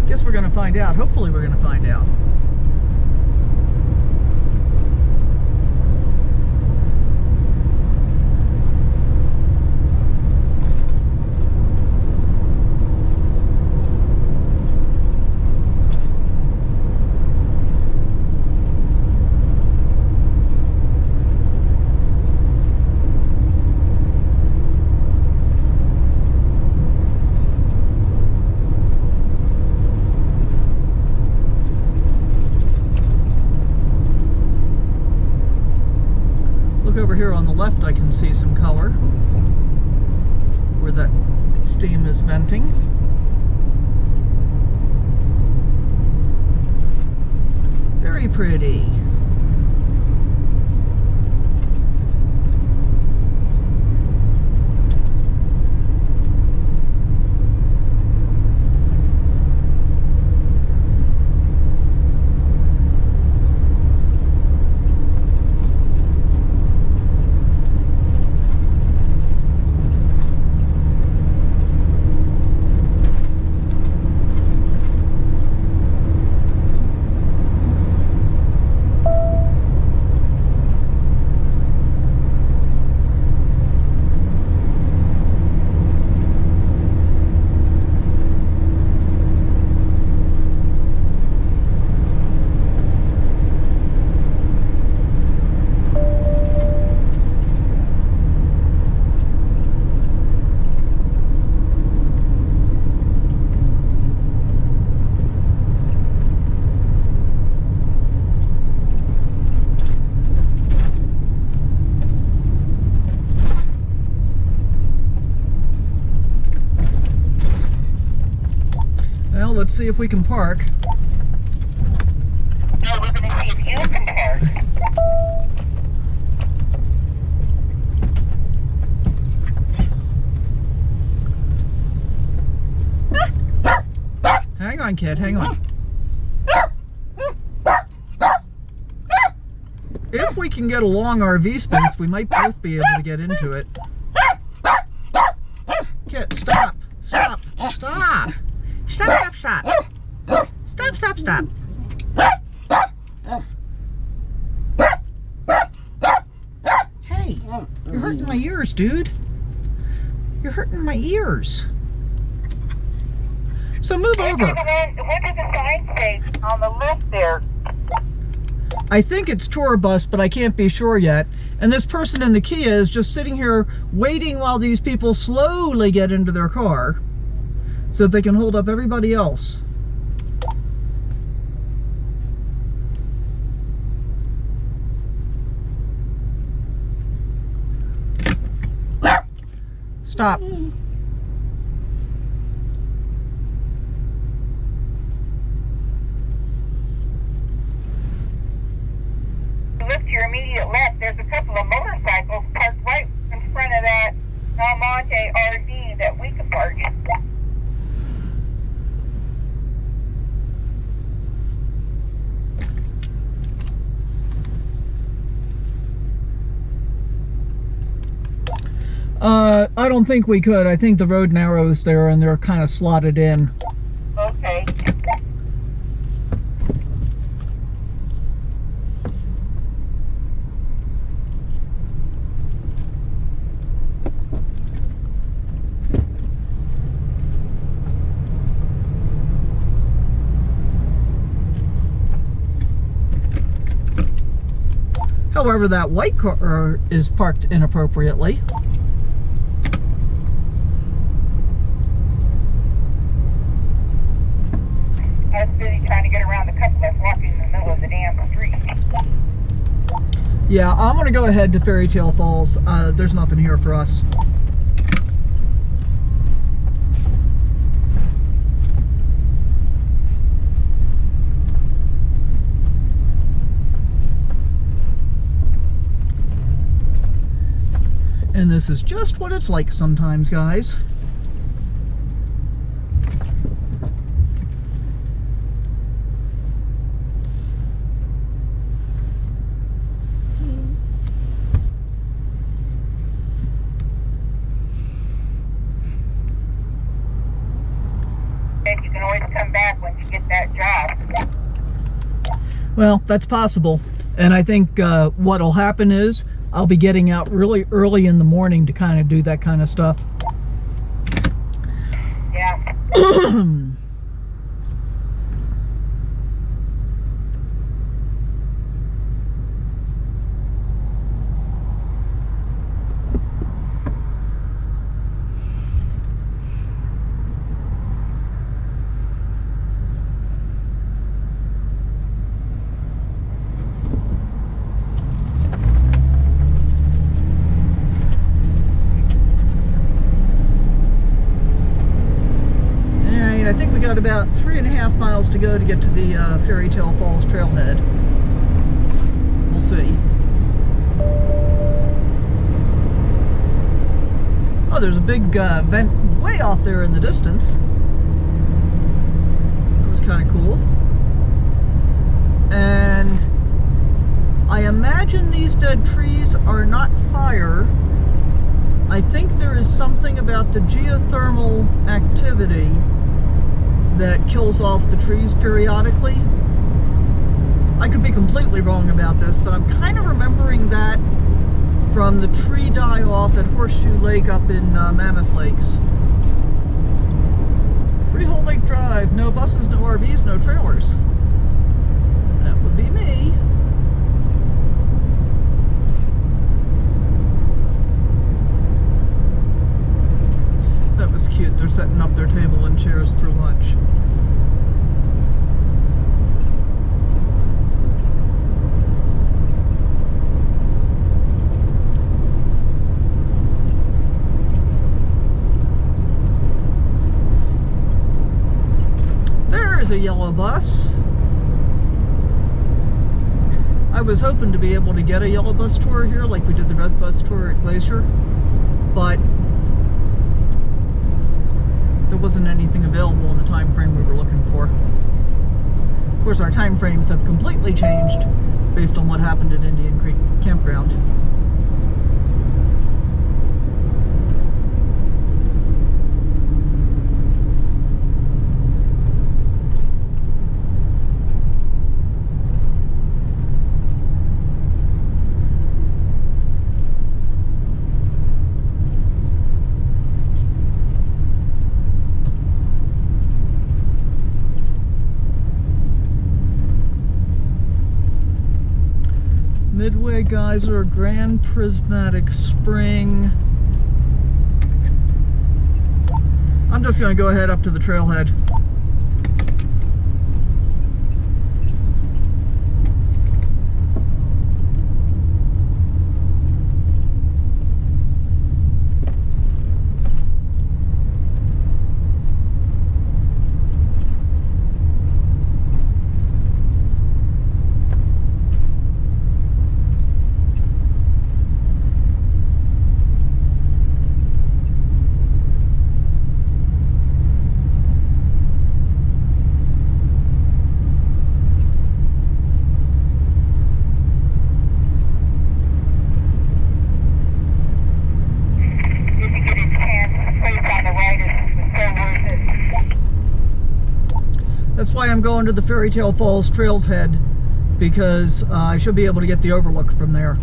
Guess we're going to find out. Hopefully we're going to find out. Over here on the left I can see some color where that steam is venting. Very pretty. let's see if we can park. No, we're going to see if you can park. Hang on, kid, hang on. If we can get a long RV space, we might both be able to get into it. Kid, stop. Stop. Stop. Stop, stop, stop. Stop, stop, stop. Hey, you're hurting my ears, dude. You're hurting my ears. So move over. What does the sign say on the left there? I think it's tour bus, but I can't be sure yet. And this person in the Kia is just sitting here waiting while these people slowly get into their car so that they can hold up everybody else. Stop. Look to your immediate left, there's a couple of motorcycles parked right in front of that Almonte RV that we could park in. I don't think we could. I think the road narrows there and they're kind of slotted in. Okay. However, that white car is parked inappropriately. I was busy trying to get around the couple that's walking in the middle of the damn street. Yeah, I'm gonna go ahead to Fairy Tale Falls. There's nothing here for us. And this is just what it's like sometimes, guys. You can always come back once you get that job. Well, that's possible. And I think what'll happen is I'll be getting out really early in the morning to kind of do that kind of stuff. Yeah. I think we got about 3.5 miles to go to get to the Fairy Tale Falls trailhead. We'll see. Oh, there's a big vent way off there in the distance. That was kind of cool. And I imagine these dead trees are not fire. I think there is something about the geothermal activity that kills off the trees periodically. I could be completely wrong about this, but I'm kind of remembering that from the tree die-off at Horseshoe Lake up in Mammoth Lakes. Freehold Lake Drive, no buses, no RVs, no trailers. That would be me. That was cute. They're setting up their table and chairs for lunch. a yellow bus. I was hoping to be able to get a yellow bus tour here like we did the red bus tour at Glacier, but there wasn't anything available in the time frame we were looking for. Of course, our time frames have completely changed based on what happened at Indian Creek Campground. Midway Geyser, Grand Prismatic Spring. I'm just going to go ahead up to the trailhead. That's why I'm going to the Fairy Tale Falls Trails Head, because I should be able to get the overlook from there.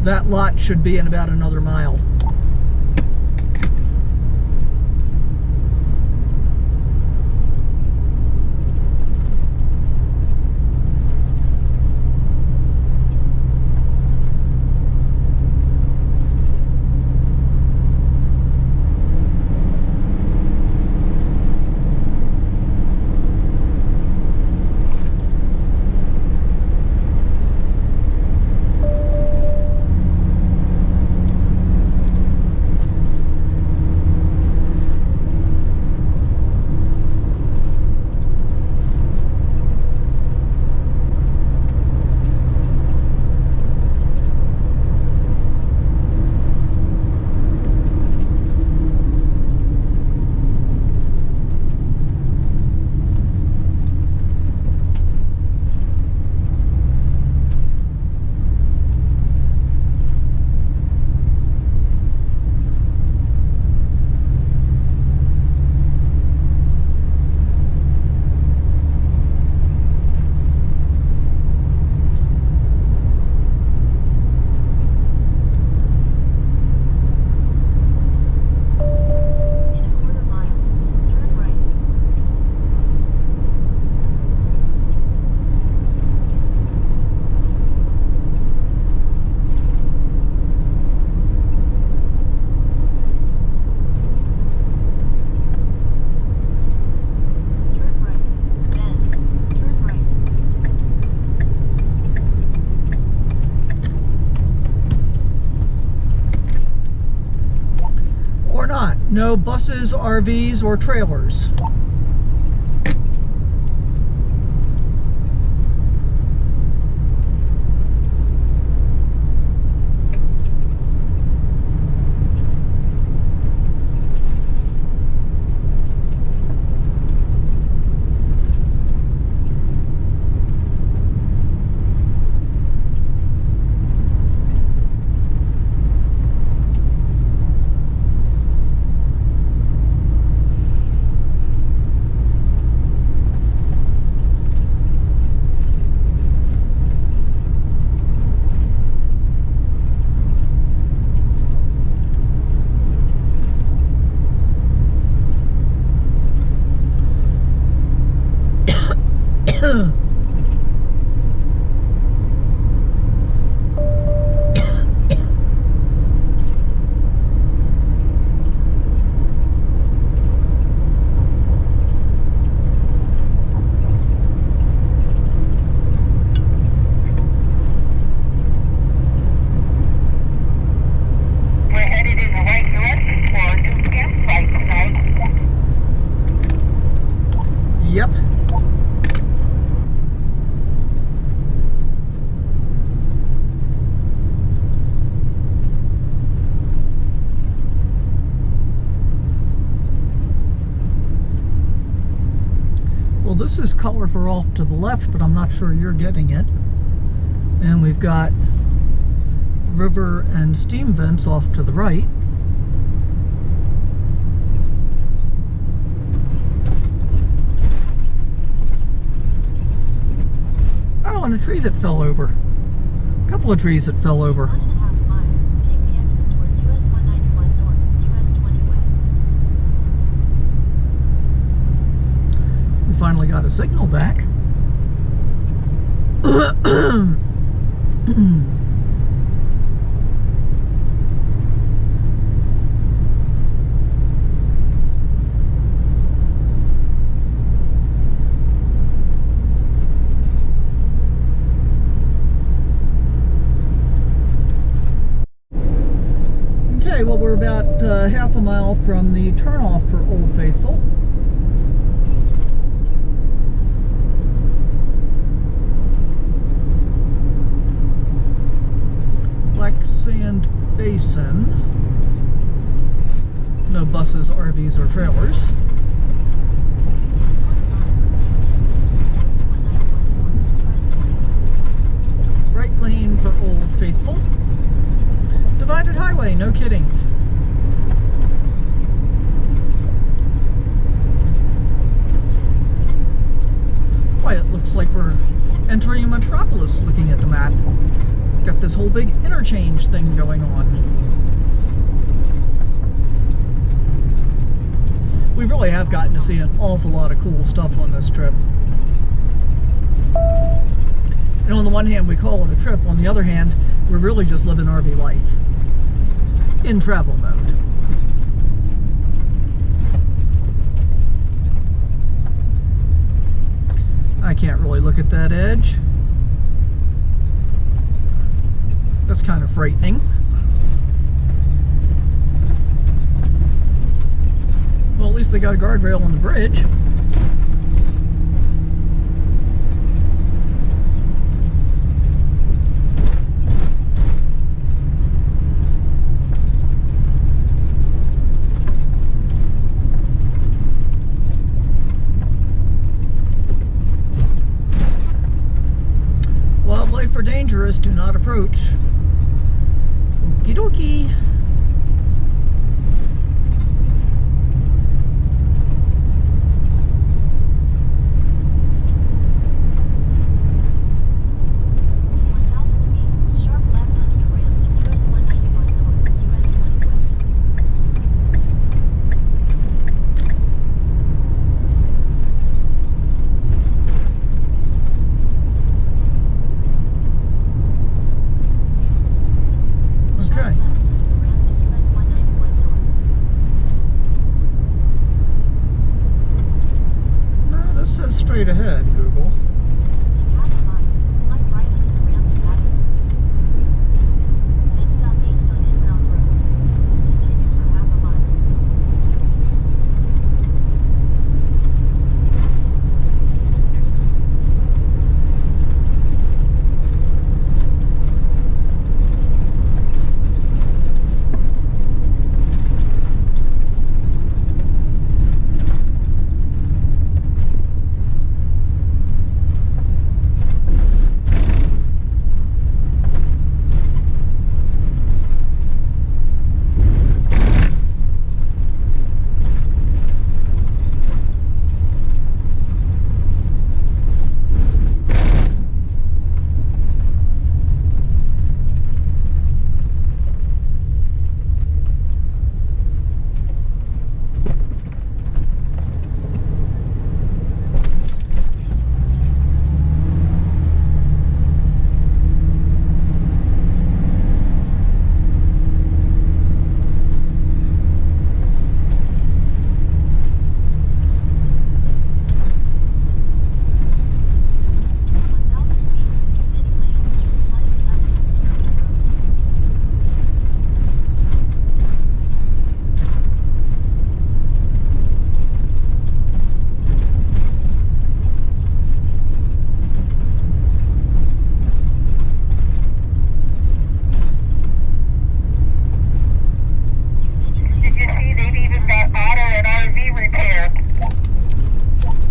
That lot should be in about another mile. No buses, RVs, or trailers. this is colorful off to the left, but I'm not sure you're getting it. And we've got river and steam vents off to the right. Oh, and a tree that fell over. A couple of trees that fell over. 1.5 miles. Take the exit toward US 191 north, US 20 west. We finally got a signal back. Okay, well, we're about half a mile from the turnoff for Old Faithful. Black Sand Basin. No buses, RVs, or trailers. Right lane for Old Faithful. Divided highway, no kidding. Why, it looks like we're entering a metropolis looking at the map. It's got this whole big interchange thing going on. We really have gotten to see an awful lot of cool stuff on this trip. And on the one hand, we call it a trip. On the other hand, we're really just living RV life in travel mode. I can't really look at that edge. That's kind of frightening. Well, at least they got a guardrail on the bridge. Wildlife are dangerous, do not approach. Okie dokie.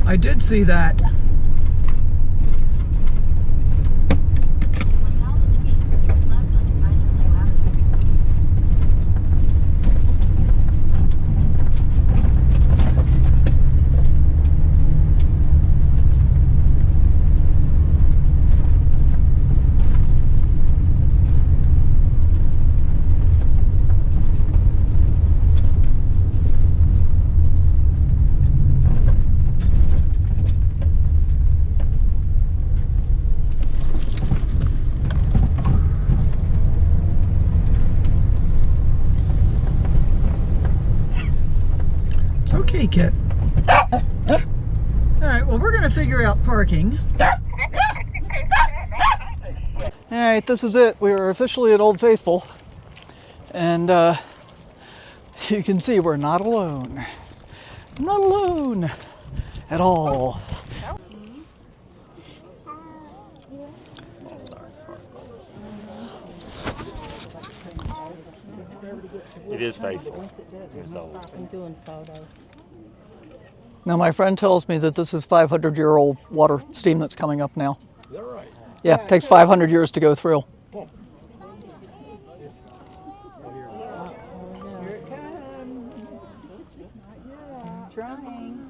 I did see that. 1,000 feet, left on Geyser Avenue. It's okay, Kit. All right, well, we're going to figure out parking. All right, this is it. We are officially at Old Faithful. And you can see we're not alone. Not alone at all. It is faithful. I'm doing photos. Now, my friend tells me that this is 500-year-old water steam that's coming up now. Is that right? Yeah, it takes 500 years to go through. Here it comes. Trying.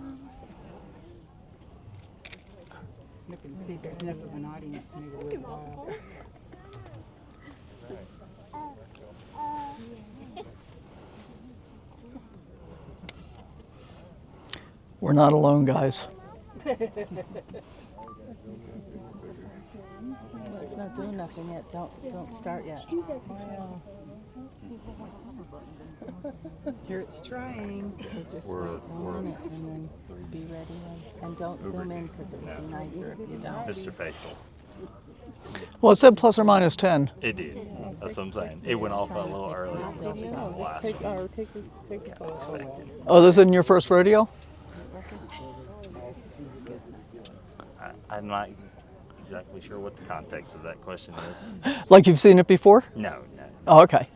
Looking to see if there's enough of an audience to make it worthwhile. We're not alone, guys. It's not doing nothing yet. Don't start yet. Here it's trying. So just wait 1 minute and then be ready and don't zoom in because it would be nicer if you don't. Mr. Faithful. Well, it said plus or minus 10. It did. That's what I'm saying. It went off a little earlier than last week. Take a photo. Oh, this isn't your first rodeo? I'm not exactly sure what the context of that question is. Like you've seen it before? No, no. Oh, okay.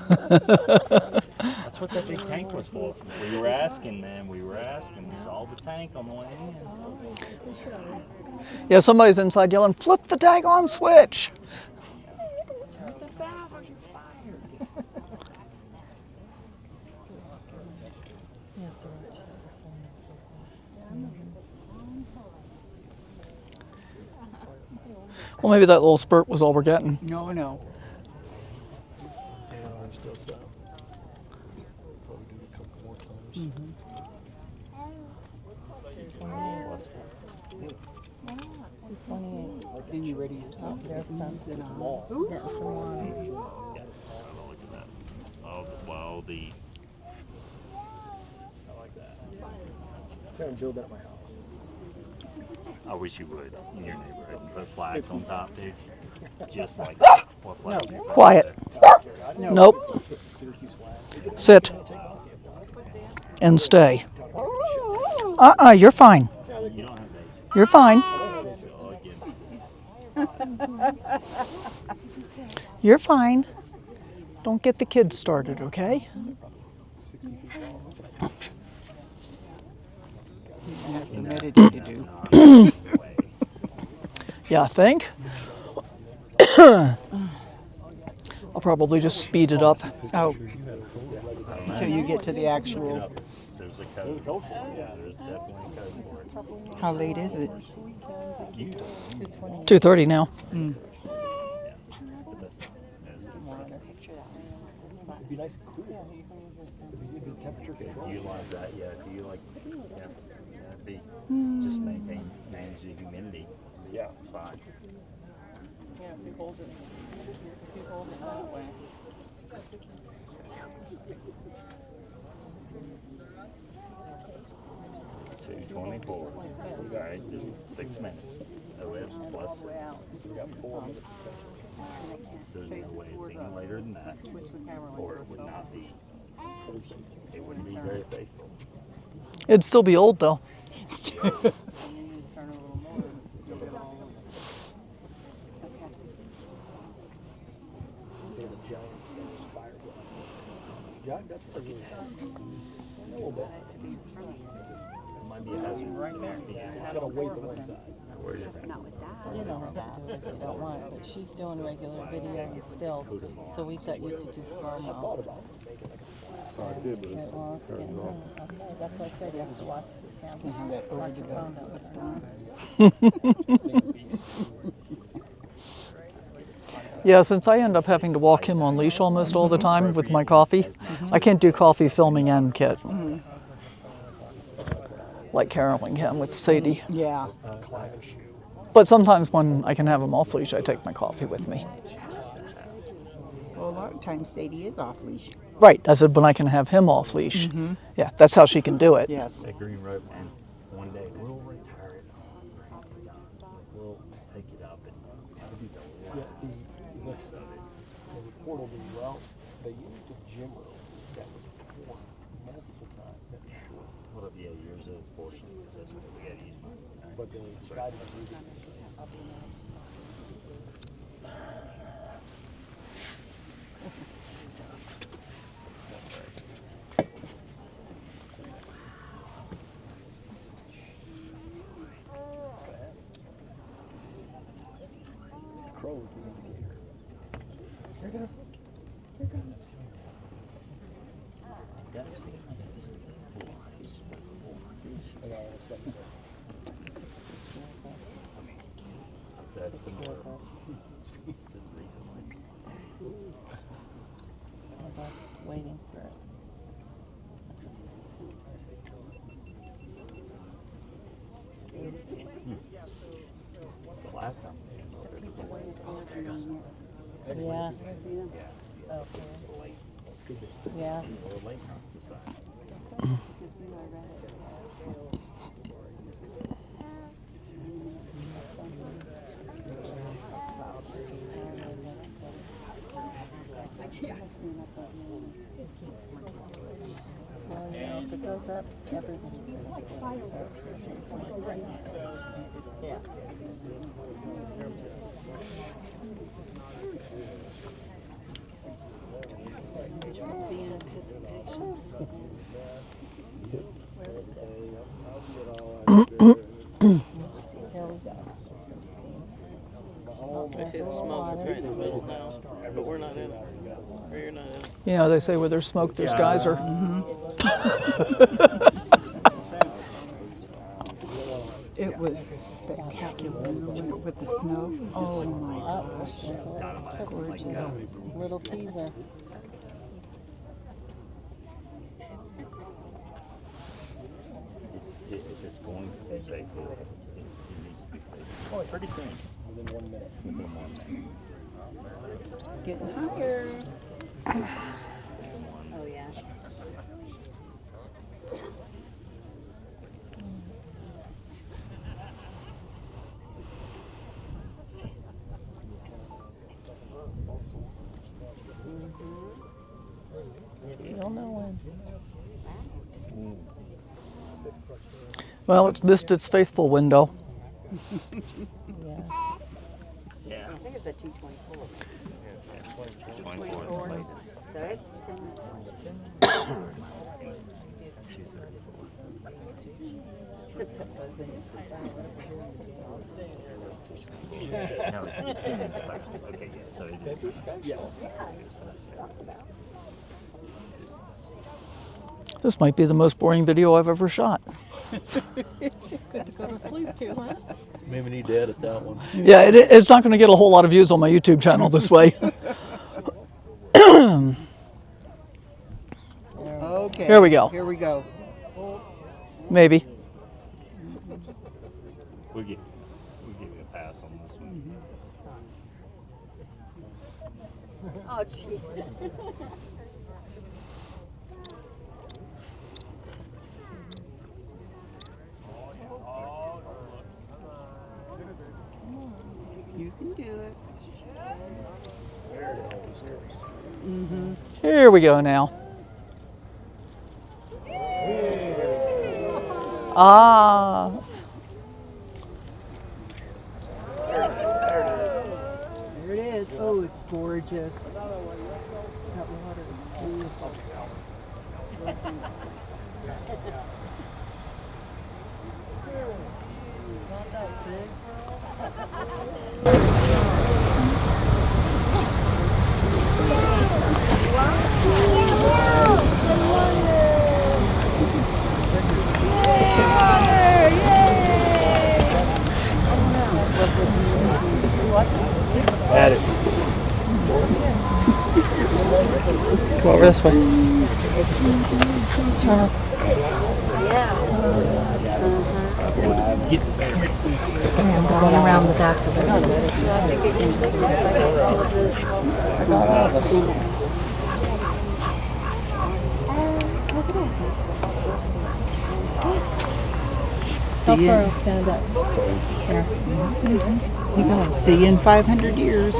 That's what that big tank was for. We were asking, man. We were asking. We saw the tank on the way in. Yeah, somebody's inside yelling, flip the daggone switch. Well, maybe that little spurt was all we're getting. No, no. Then you ready yourself to get these in on. So look at that. Oh, well, the. I like that. Trying to build out my house. I wish you would in your neighborhood and put flags on top, dude. Just like that. What flags you put Quiet. there? Nope. Sit. And stay. You're fine. You don't have that. You're fine. You're fine. Don't get the kids started, okay? That's some editing to do. Yeah, I think. I'll probably just speed it up. Oh. Until you get to the actual. There's a code for it. Yeah, there's definitely a code for it. How late is it? 2:30 now. It'd be nice and cool. Temperature control. Utilize that, yeah. If you like, yeah, that'd be just manage the humidity. Yeah, fine. Yeah, if you hold it that way. $2.24. So, guys, just 6 minutes. OS plus 6. So we got 4 minutes. There's no way it's any later than that, or it would not be. It wouldn't be very faithful. It'd still be old though. Might be a hazard. Right there. It's got to wait the one side. Where is it? You don't have to do it if you don't want, but she's doing regular video and stills, so we thought you could do slow-mo. Okay, that's why I said you have to watch the camera. Watch your phone, Yeah, since I end up having to walk him on leash almost all the time with my coffee, I can't do coffee filming and kit. Like caroling him with Sadie. Yeah. But sometimes when I can have him off leash, I take my coffee with me. Well, a lot of times Sadie is off leash. Right, I said when I can have him off leash. Yeah, that's how she can do it. Yes. That green rope, and one day we'll retire it. We'll take it up and do the last of it. The reportable route, they used a gym rope that was torn multiple times. That was short. Well, yeah, yours is portion because that's what we got used. But they tried to use it. Crows the indicator. Here it goes. Here it goes. I got a second. That's similar experiences recently. Waiting for it. The last time. Yeah. Yeah. If it goes up, everybody. Yeah. I see the smoke is right in the middle now, but we're not in it. Or you're not in it. You know, they say where there's smoke, there's geyser. It was spectacular in the winter with the snow. Oh my gosh. Gorgeous. Little teaser. If it's going to be faithful, it needs to be faithful. Oh, pretty soon. Within 1 minute. Within 1 minute. Getting higher. Oh yeah. You'll know when. Well, it's missed its faithful window. Yeah. I think it's a 224. 24 and So it's 10 No, it's 10 minutes past. Okay, yeah, so it is. Yes. This might be the most boring video I've ever shot. Good to go to sleep too, huh? Maybe need to edit that one. Yeah, it's not going to get a whole lot of views on my YouTube channel this way. Okay. Here we go. Here we go. Maybe. We'll give you a pass on this one. Oh, jeez. You can do it. Here we go now. Ah. There it is. Oh, it's gorgeous. That water. At it. Go over this way. Turn up. I'm going around the back of it. Stand up. Here. See you in 500 years.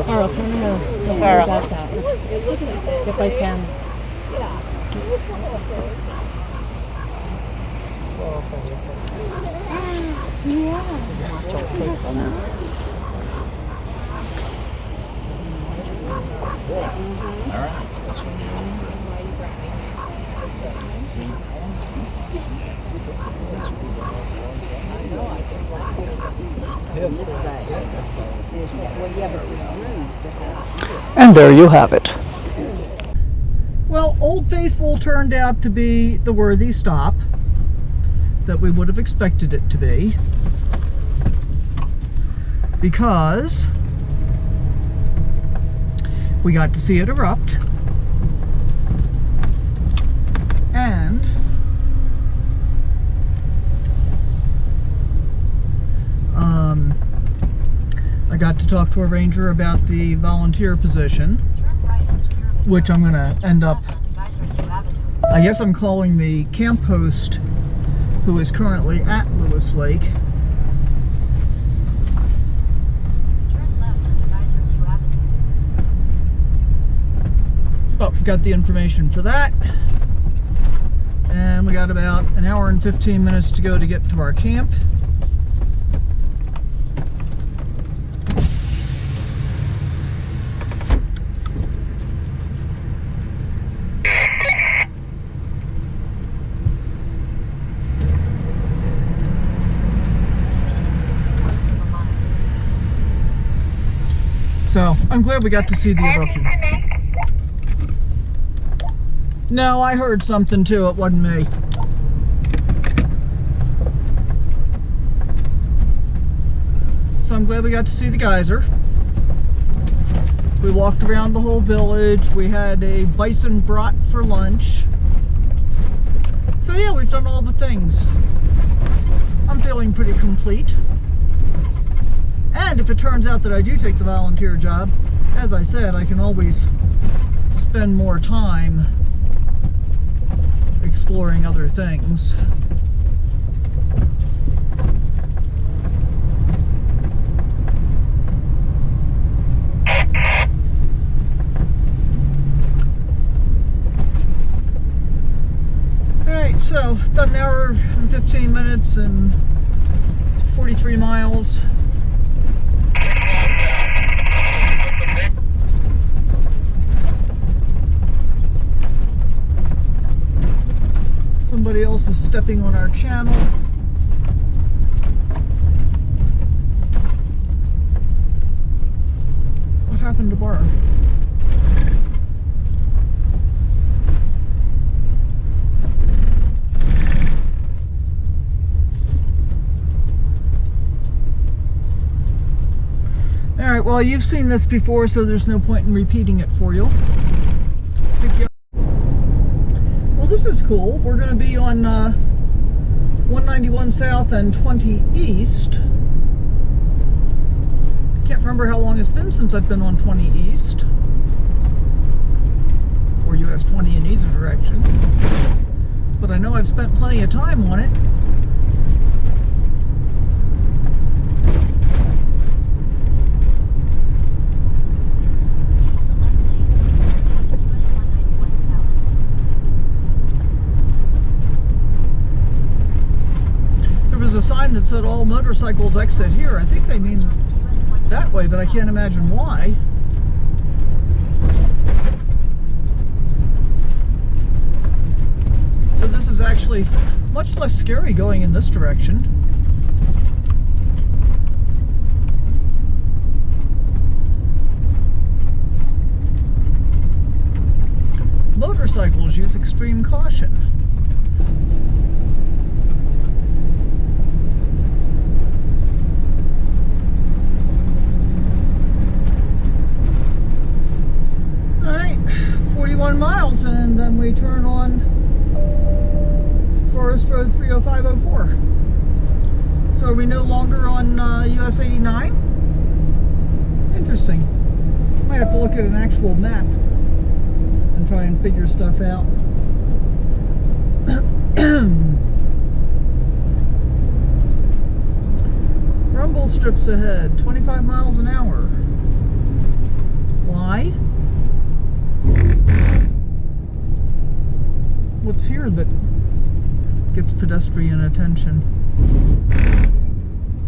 Carl, turn around. Carl. Get by 10. And there you have it. Well, Old Faithful turned out to be the worthy stop that we would have expected it to be, because we got to see it erupt, and I got to talk to a ranger about the volunteer position, which I'm going to end up, I guess I'm calling the camp host who is currently at Lewis Lake. But we got the information for that, and we got about an hour and 15 minutes to go to get to our camp. So, I'm glad we got to see the eruption. No, I heard something too, it wasn't me. So I'm glad we got to see the geyser. We walked around the whole village. We had a bison brat for lunch. So yeah, we've done all the things. I'm feeling pretty complete. And if it turns out that I do take the volunteer job, as I said, I can always spend more time exploring other things. Alright, so about an hour and 15 minutes and 43 miles. Somebody else is stepping on our channel. What happened to Barb? Alright, well, you've seen this before, so there's no point in repeating it for you. Well, this is cool. We're going to be on 191 South and 20 East. Can't remember how long it's been since I've been on 20 East. Or US 20 in either direction. But I know I've spent plenty of time on it. A sign that said all motorcycles exit here. I think they mean that way, but I can't imagine why. So this is actually much less scary going in this direction. Motorcycles use extreme caution. Alright, 41 miles and then we turn on Forest Road 30504. So are we no longer on US 89? Interesting. Might have to look at an actual map and try and figure stuff out. Rumble strips ahead, 25 miles an hour. Why? What's here that gets pedestrian attention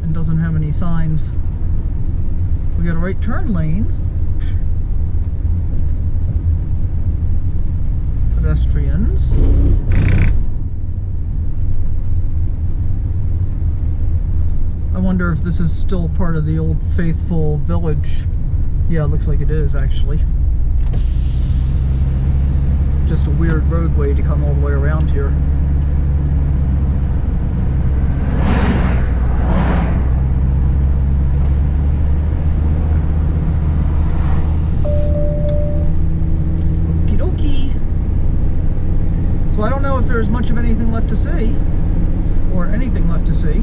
and doesn't have any signs? We got a right turn lane. Pedestrians. I wonder if this is still part of the old Faithful Village. Yeah, it looks like it is actually. Just a weird roadway to come all the way around here. Okie dokie. So I don't know if there's much of anything left to see, or anything left to see,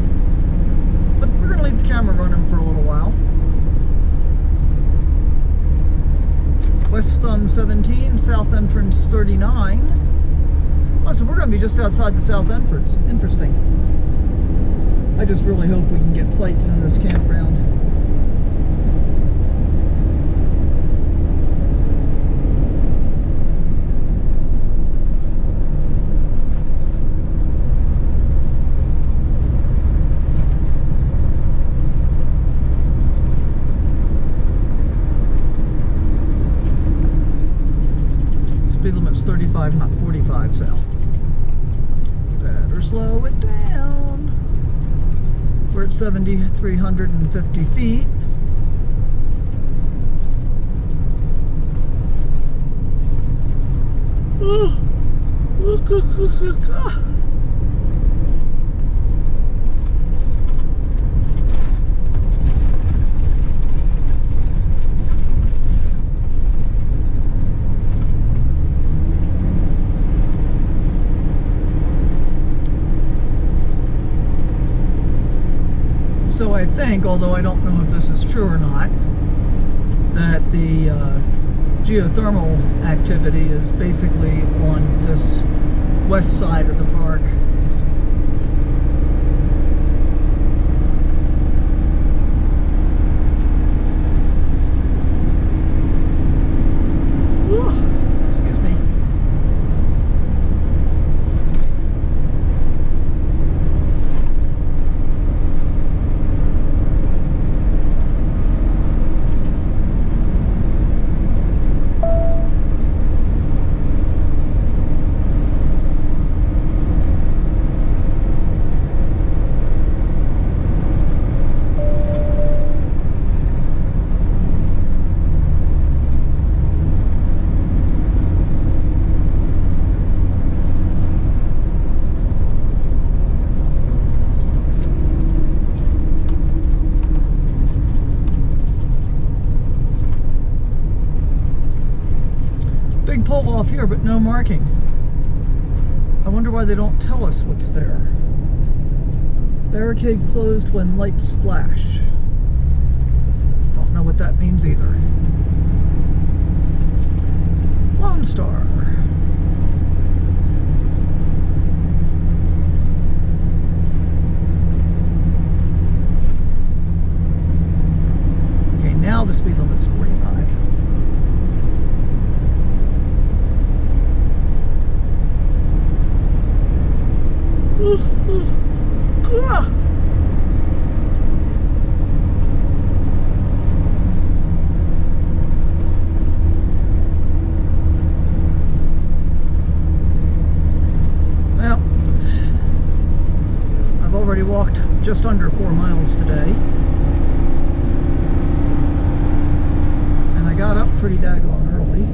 but we're going to leave the camera running for a little while. West Thumb 17, South Entrance 39. Oh, so we're going to be just outside the South Entrance. Interesting. I just really hope we can get sights in this campground. Speed limit's 35, not 45, so better slow it down. We're at 7,350 feet. So I think, although I don't know if this is true or not, that the geothermal activity is basically on this west side of the park. Excuse me. Pull off here, but no marking. I wonder why they don't tell us what's there. Barricade closed when lights flash. Don't know what that means either. Lone Star. Okay, now the speed limit's 45. just under 4 miles today. And I got up pretty daggone early.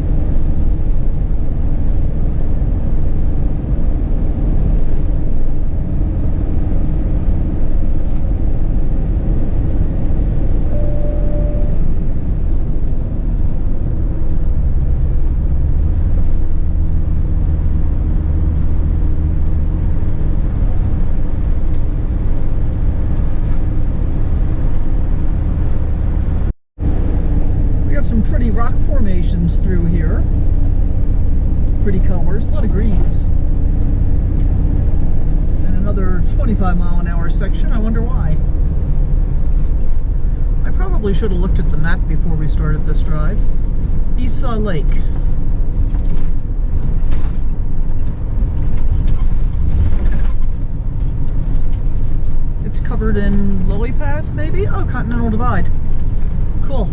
Some pretty rock formations through here. Pretty colors, a lot of greens. And another 25-mile-an-hour section. I wonder why. I probably should have looked at the map before we started this drive. Esau Lake. It's covered in lily pads, maybe? Oh, Continental Divide. Cool.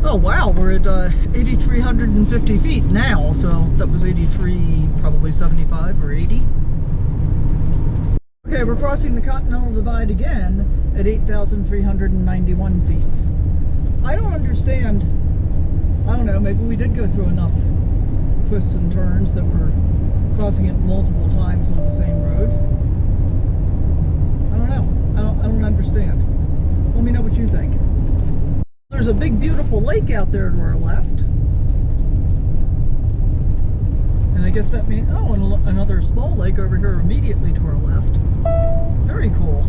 Oh wow, we're at 8,350 feet now, so that was 83, probably 75 or 80. Okay, we're crossing the Continental Divide again at 8,391 feet. I don't understand, I don't know, maybe we did go through enough twists and turns that we're crossing it multiple times on the same road. I don't know, I don't understand. Let me know what you think. There's a big beautiful lake out there to our left. And I guess that means, oh, and another small lake over here immediately to our left. Very cool.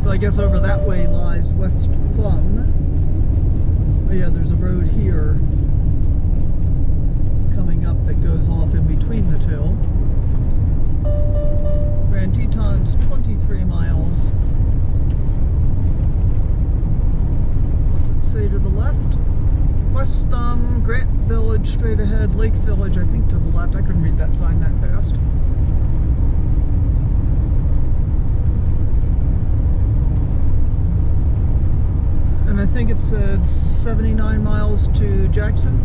So I guess over that way lies West Fung. Oh yeah, there's a road here coming up that goes off in between the two. Grand Teton's 23 miles. Say to the left, West Thumb, Grant Village straight ahead, Lake Village I think to the left. I couldn't read that sign that fast. And I think it said 79 miles to Jackson,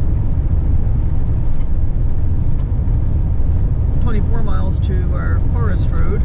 24 miles to our Forest Road.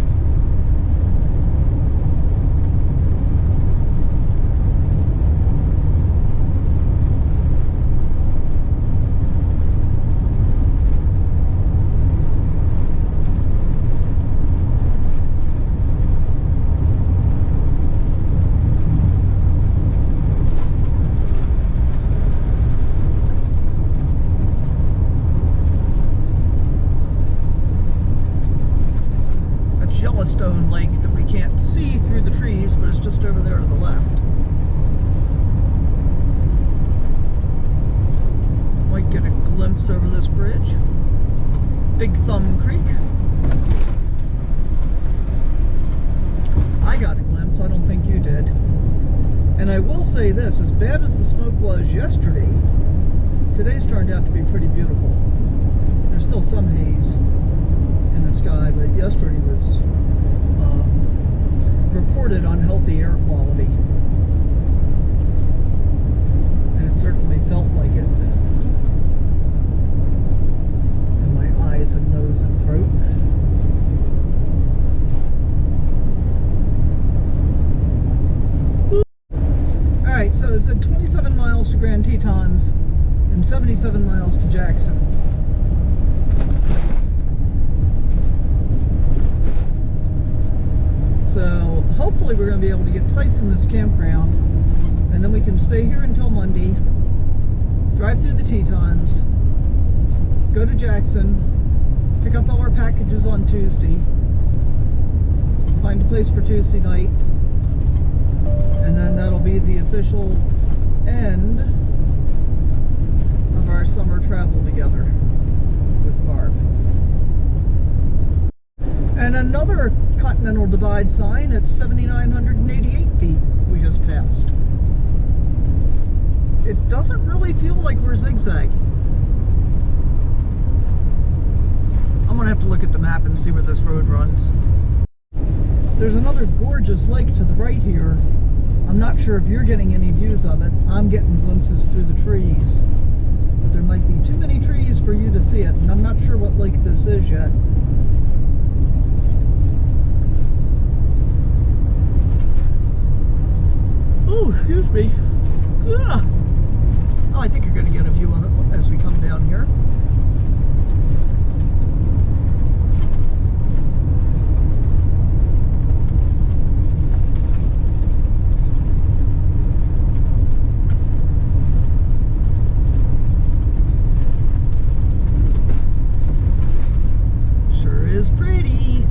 Yellowstone Lake that we can't see through the trees, but it's just over there to the left. Might get a glimpse over this bridge. Big Thumb Creek. I got a glimpse, I don't think you did. And I will say this, as bad as the smoke was yesterday, today's turned out to be pretty beautiful. There's still some haze in the sky, but yesterday was reported unhealthy air quality, and it certainly felt like it in my eyes and nose and throat. Alright, so it said 27 miles to Grand Tetons and 77 miles to Jackson. So hopefully we're going to be able to get sites in this campground, and then we can stay here until Monday, drive through the Tetons, go to Jackson, pick up all our packages on Tuesday, find a place for Tuesday night, and then that'll be the official end of our summer travel together with Barb. And another Continental Divide sign at 7,988 feet we just passed. It doesn't really feel like we're zigzagging. I'm gonna have to look at the map and see where this road runs. There's another gorgeous lake to the right here. I'm I'm not sure if you're getting any views of it. I'm getting glimpses through the trees. But there might be too many trees for you to see it, and I'm not sure what lake this is yet. Oh, excuse me. Ah. Oh, I think you're going to get a view of it as we come down here. Sure is pretty.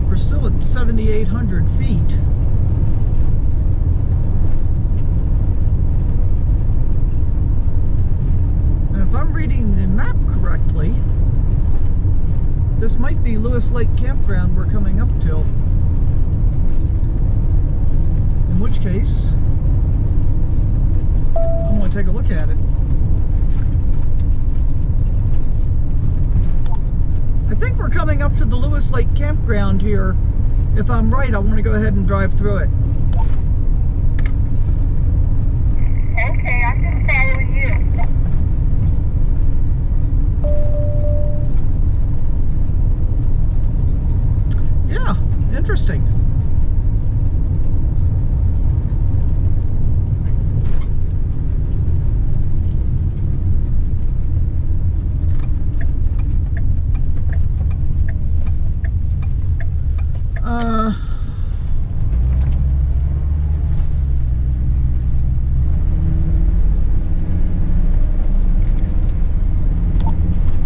We're still at 7,800 feet. And if I'm reading the map correctly, this might be Lewis Lake Campground we're coming up to. In which case, I'm going to take a look at it. I think we're coming up to the Lewis Lake Campground here. If I'm right, I want to go ahead and drive through it. Okay, I'm just following you. Yeah, interesting.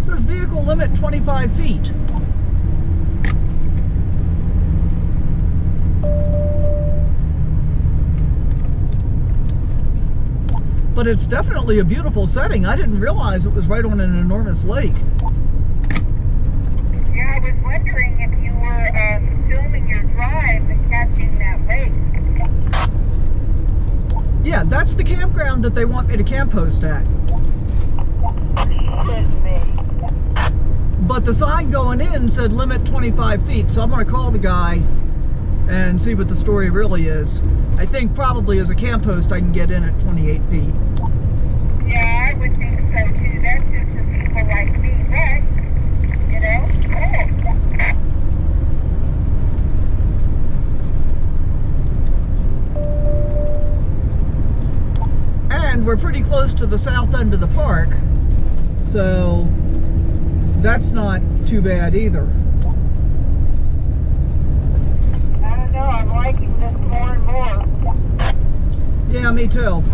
Says vehicle limit 25 feet. But it's definitely a beautiful setting. I didn't realize it was right on an enormous lake. Yeah, I was wondering if you were filming your drive and catching that lake. Yeah, that's the campground that they want me to camp host at. Kidding me. But the sign going in said limit 25 feet, so I'm going to call the guy and see what the story really is. I think probably as a camp host I can get in at 28 feet. Yeah, I would think so too. That's just for people like me, but, you know, And we're pretty close to the south end of the park, so that's not too bad either. I don't know, I'm liking this more and more. Yeah, me too.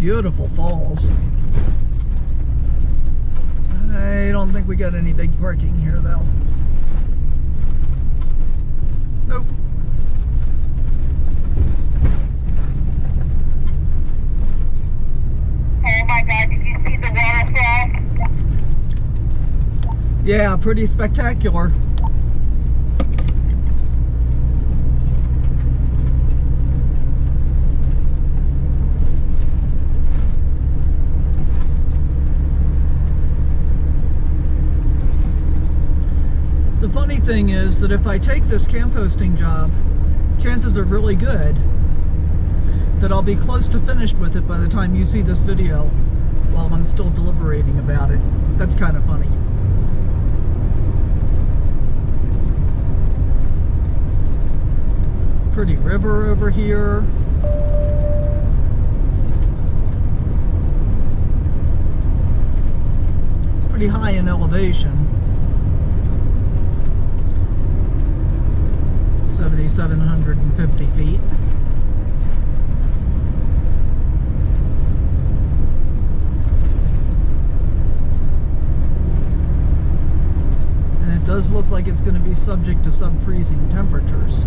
Beautiful falls. I don't think we got any big parking here though. Nope. Oh my God, did you see the waterfall? Yeah, pretty spectacular. The funny thing is that if I take this camp hosting job, chances are really good that I'll be close to finished with it by the time you see this video while I'm still deliberating about it. That's kind of funny. Pretty river over here. Pretty high in elevation. 7,750 feet. And it does look like it's going to be subject to sub-freezing temperatures.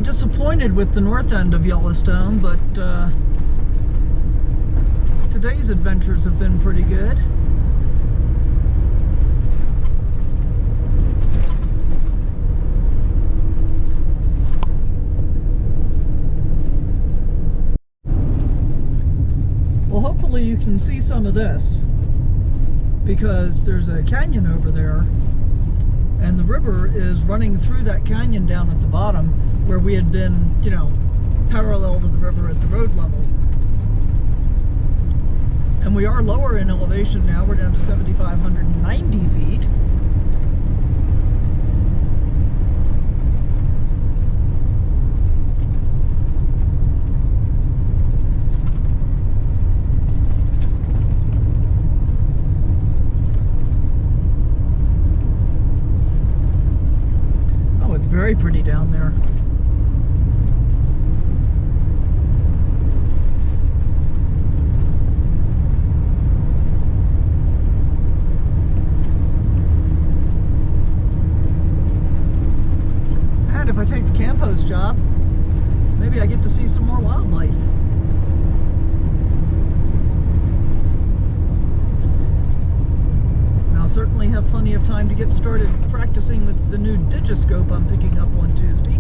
Disappointed with the north end of Yellowstone, but today's adventures have been pretty good. Well, hopefully you can see some of this, because there's a canyon over there and the river is running through that canyon down at the bottom where we had been, you know, parallel to the river at the road level. And we are lower in elevation now. We're down to 7,590 feet. Oh, it's very pretty down there. If I take the camp host job, maybe I get to see some more wildlife. And I'll certainly have plenty of time to get started practicing with the new digiscope I'm picking up on Tuesday.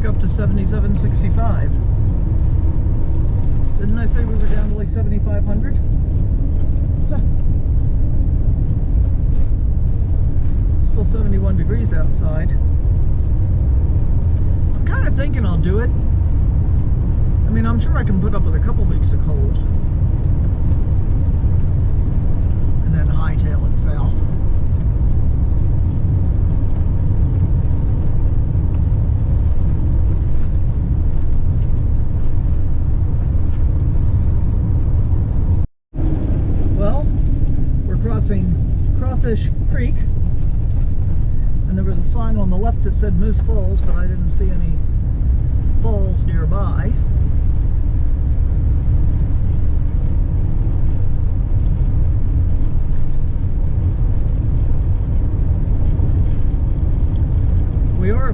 Up to 7765. Didn't I say we were down to like 7,500? Huh. Still 71 degrees outside. I'm kind of thinking I'll do it. I mean, I'm sure I can put up with a couple weeks of cold and then hightail it south. Crawfish Creek, and there was a sign on the left that said Moose Falls, but I didn't see any falls nearby.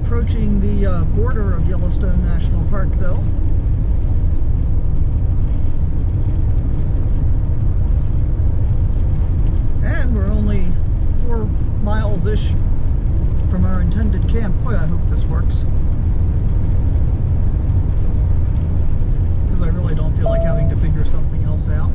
approaching the border of Yellowstone National Park, though. And we're only 4 miles-ish from our intended camp. Boy, I hope this works. Because I really don't feel like having to figure something else out.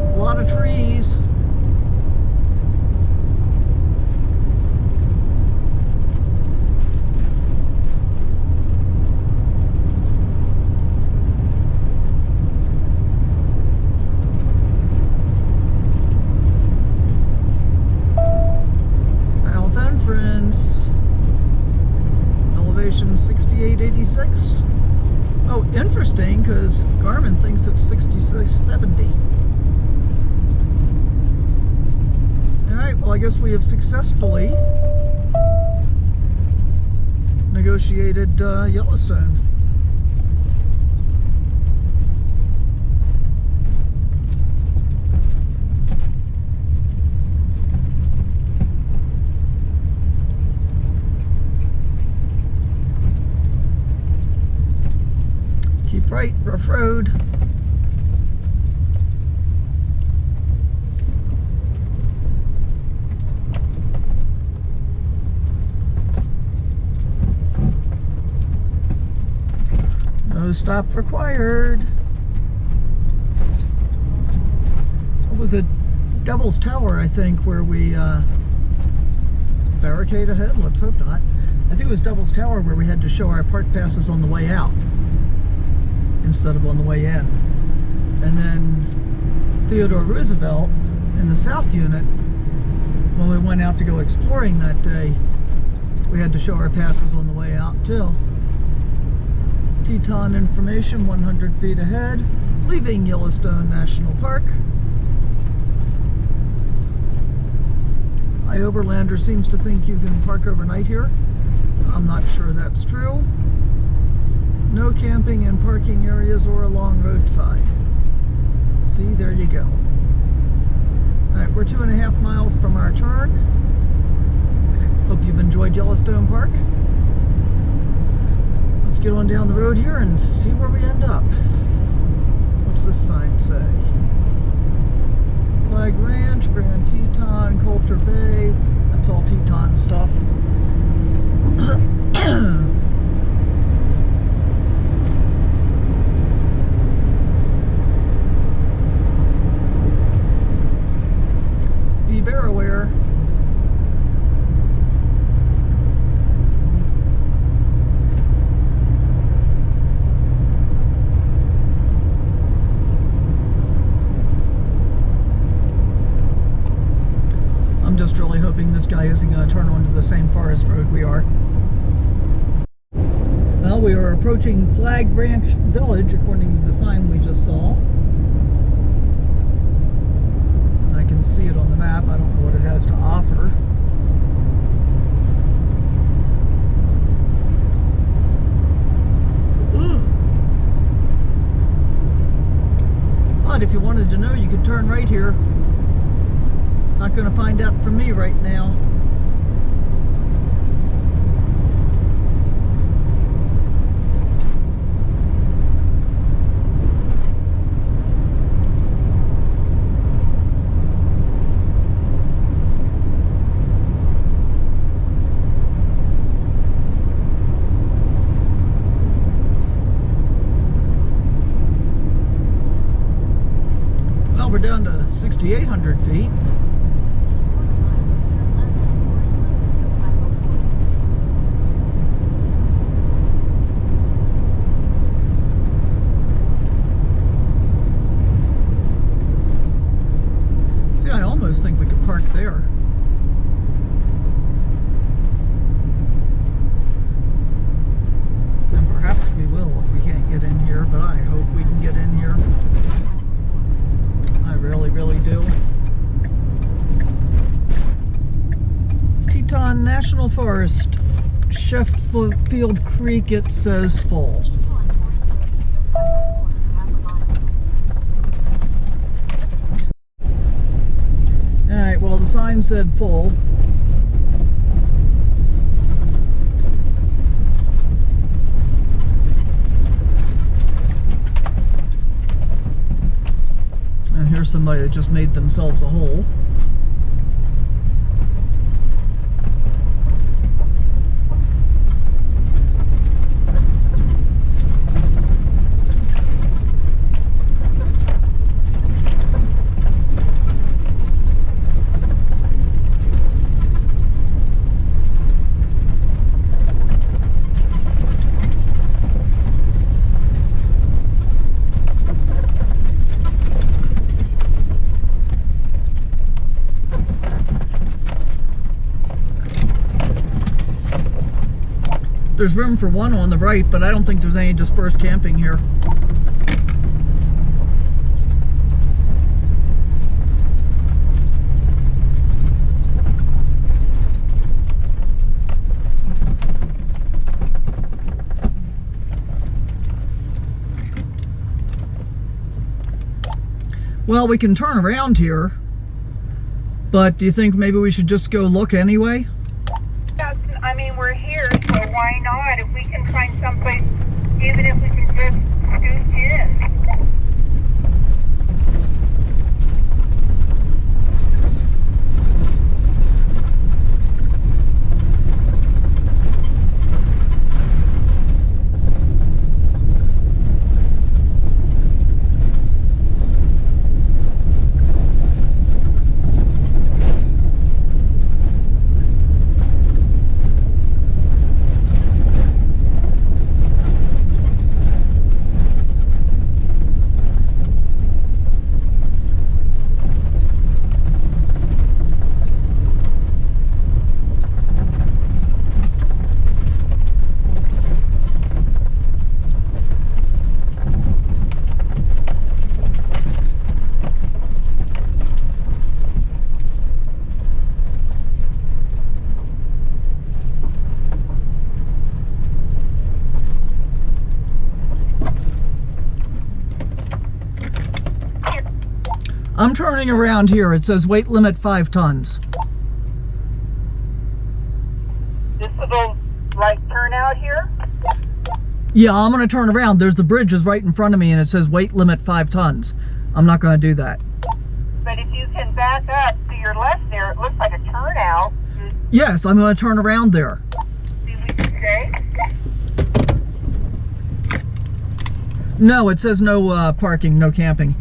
A lot of trees. South entrance. Elevation 6886. Oh, interesting, because Garmin thinks it's 6670. Alright, well, I guess we have successfully negotiated Yellowstone. Keep right, rough road. No stop required. It was a Devil's Tower, I think, where we barricade ahead. Let's hope not. I think it was Devil's Tower where we had to show our park passes on the way out instead of on the way in. And then Theodore Roosevelt in the South Unit, when we went out to go exploring that day, we had to show our passes on the way out too. Teton information 100 feet ahead, leaving Yellowstone National Park. iOverlander seems to think you can park overnight here. I'm not sure that's true. No camping in parking areas or along roadside. See, there you go. Alright, we're 2.5 miles from our turn. Hope you've enjoyed Yellowstone Park. Let's get on down the road here and see where we end up. What's this sign say? Flag Ranch, Grand Teton, Coulter Bay. That's all Teton stuff. Be bear aware. I'm just really hoping this guy isn't going to turn onto the same forest road we are. Well, we are approaching Flag Ranch Village according to the sign we just saw. I can see it on the map. I don't know what it has to offer. But if you wanted to know, you could turn right here. Not going to find out from me right now. Well, we're down to 6,800 feet. I almost think we could park there. And perhaps we will if we can't get in here, but I hope we can get in here. I really, really do. Teton National Forest, Sheffield Creek, it says full. Alright, well, the sign said full. And here's somebody that just made themselves a hole. There's room for one on the right, but I don't think there's any dispersed camping here. Well, we can turn around here, but do you think maybe we should just go look anyway? I mean, we're here, so why not? If we can find someplace, even if we can just scooch in. I'm turning around here. It says weight limit 5 tons. This little right turnout here? Yeah, I'm going to turn around. There's the bridge is right in front of me and it says weight limit 5 tons. I'm not going to do that. But if you can back up to your left there, it looks like a turnout. Yes, I'm going to turn around there. See what you say? No, it says no parking, no camping.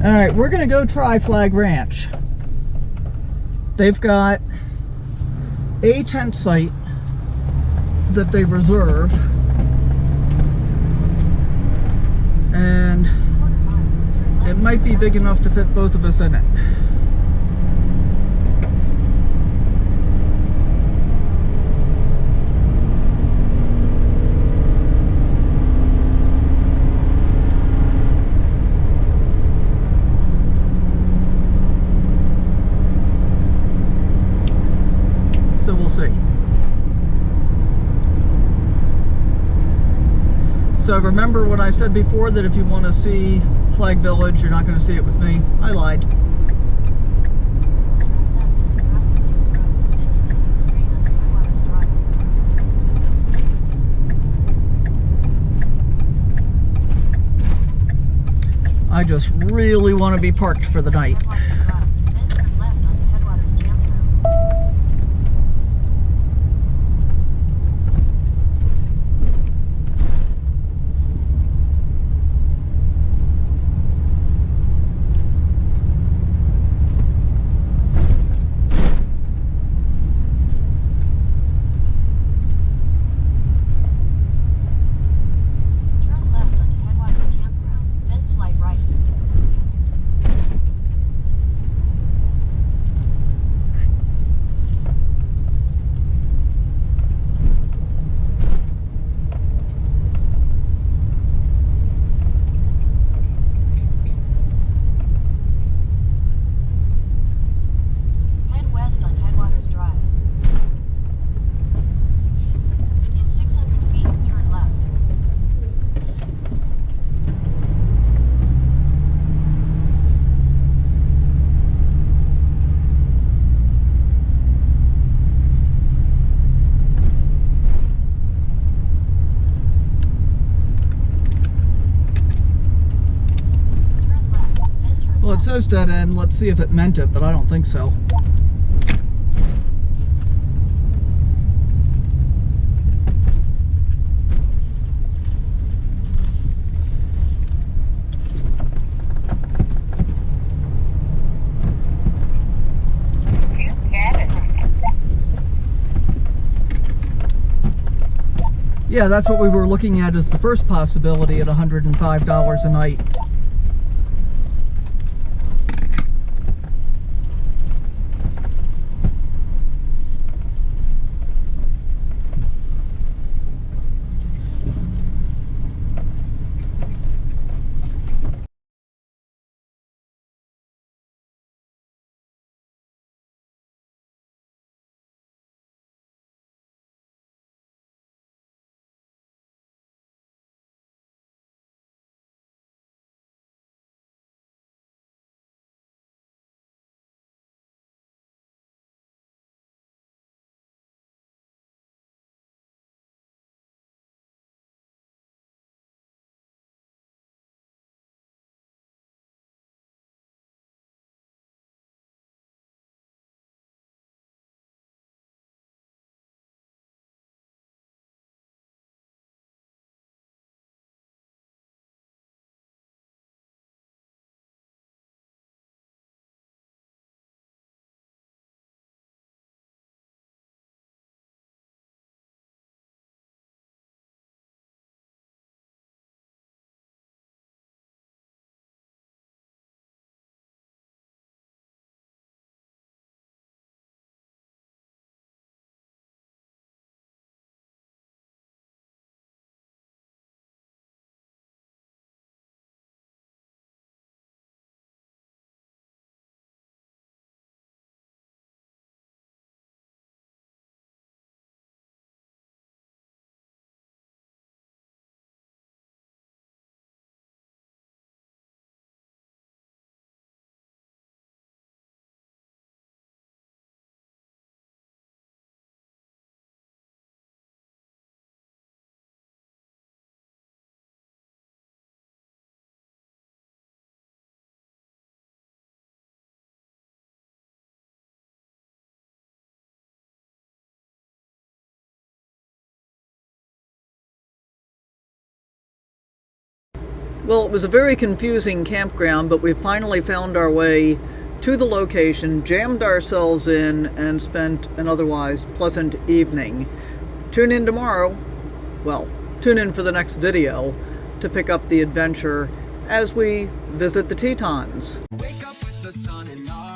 Alright, we're going to go try Flag Ranch. They've got a tent site that they reserve, and it might be big enough to fit both of us in it. So we'll see. So remember when I said before that if you want to see Flag Village, you're not going to see it with me? I lied. I just really want to be parked for the night. it says dead end. Let's see if it meant it, but I don't think so. Yeah, that's what we were looking at as the first possibility at $105 a night. Well, it was a very confusing campground, but we finally found our way to the location, jammed ourselves in, and spent an otherwise pleasant evening. Tune in tomorrow, well, tune in for the next video to pick up the adventure as we visit the Tetons. Wake up with the sun in our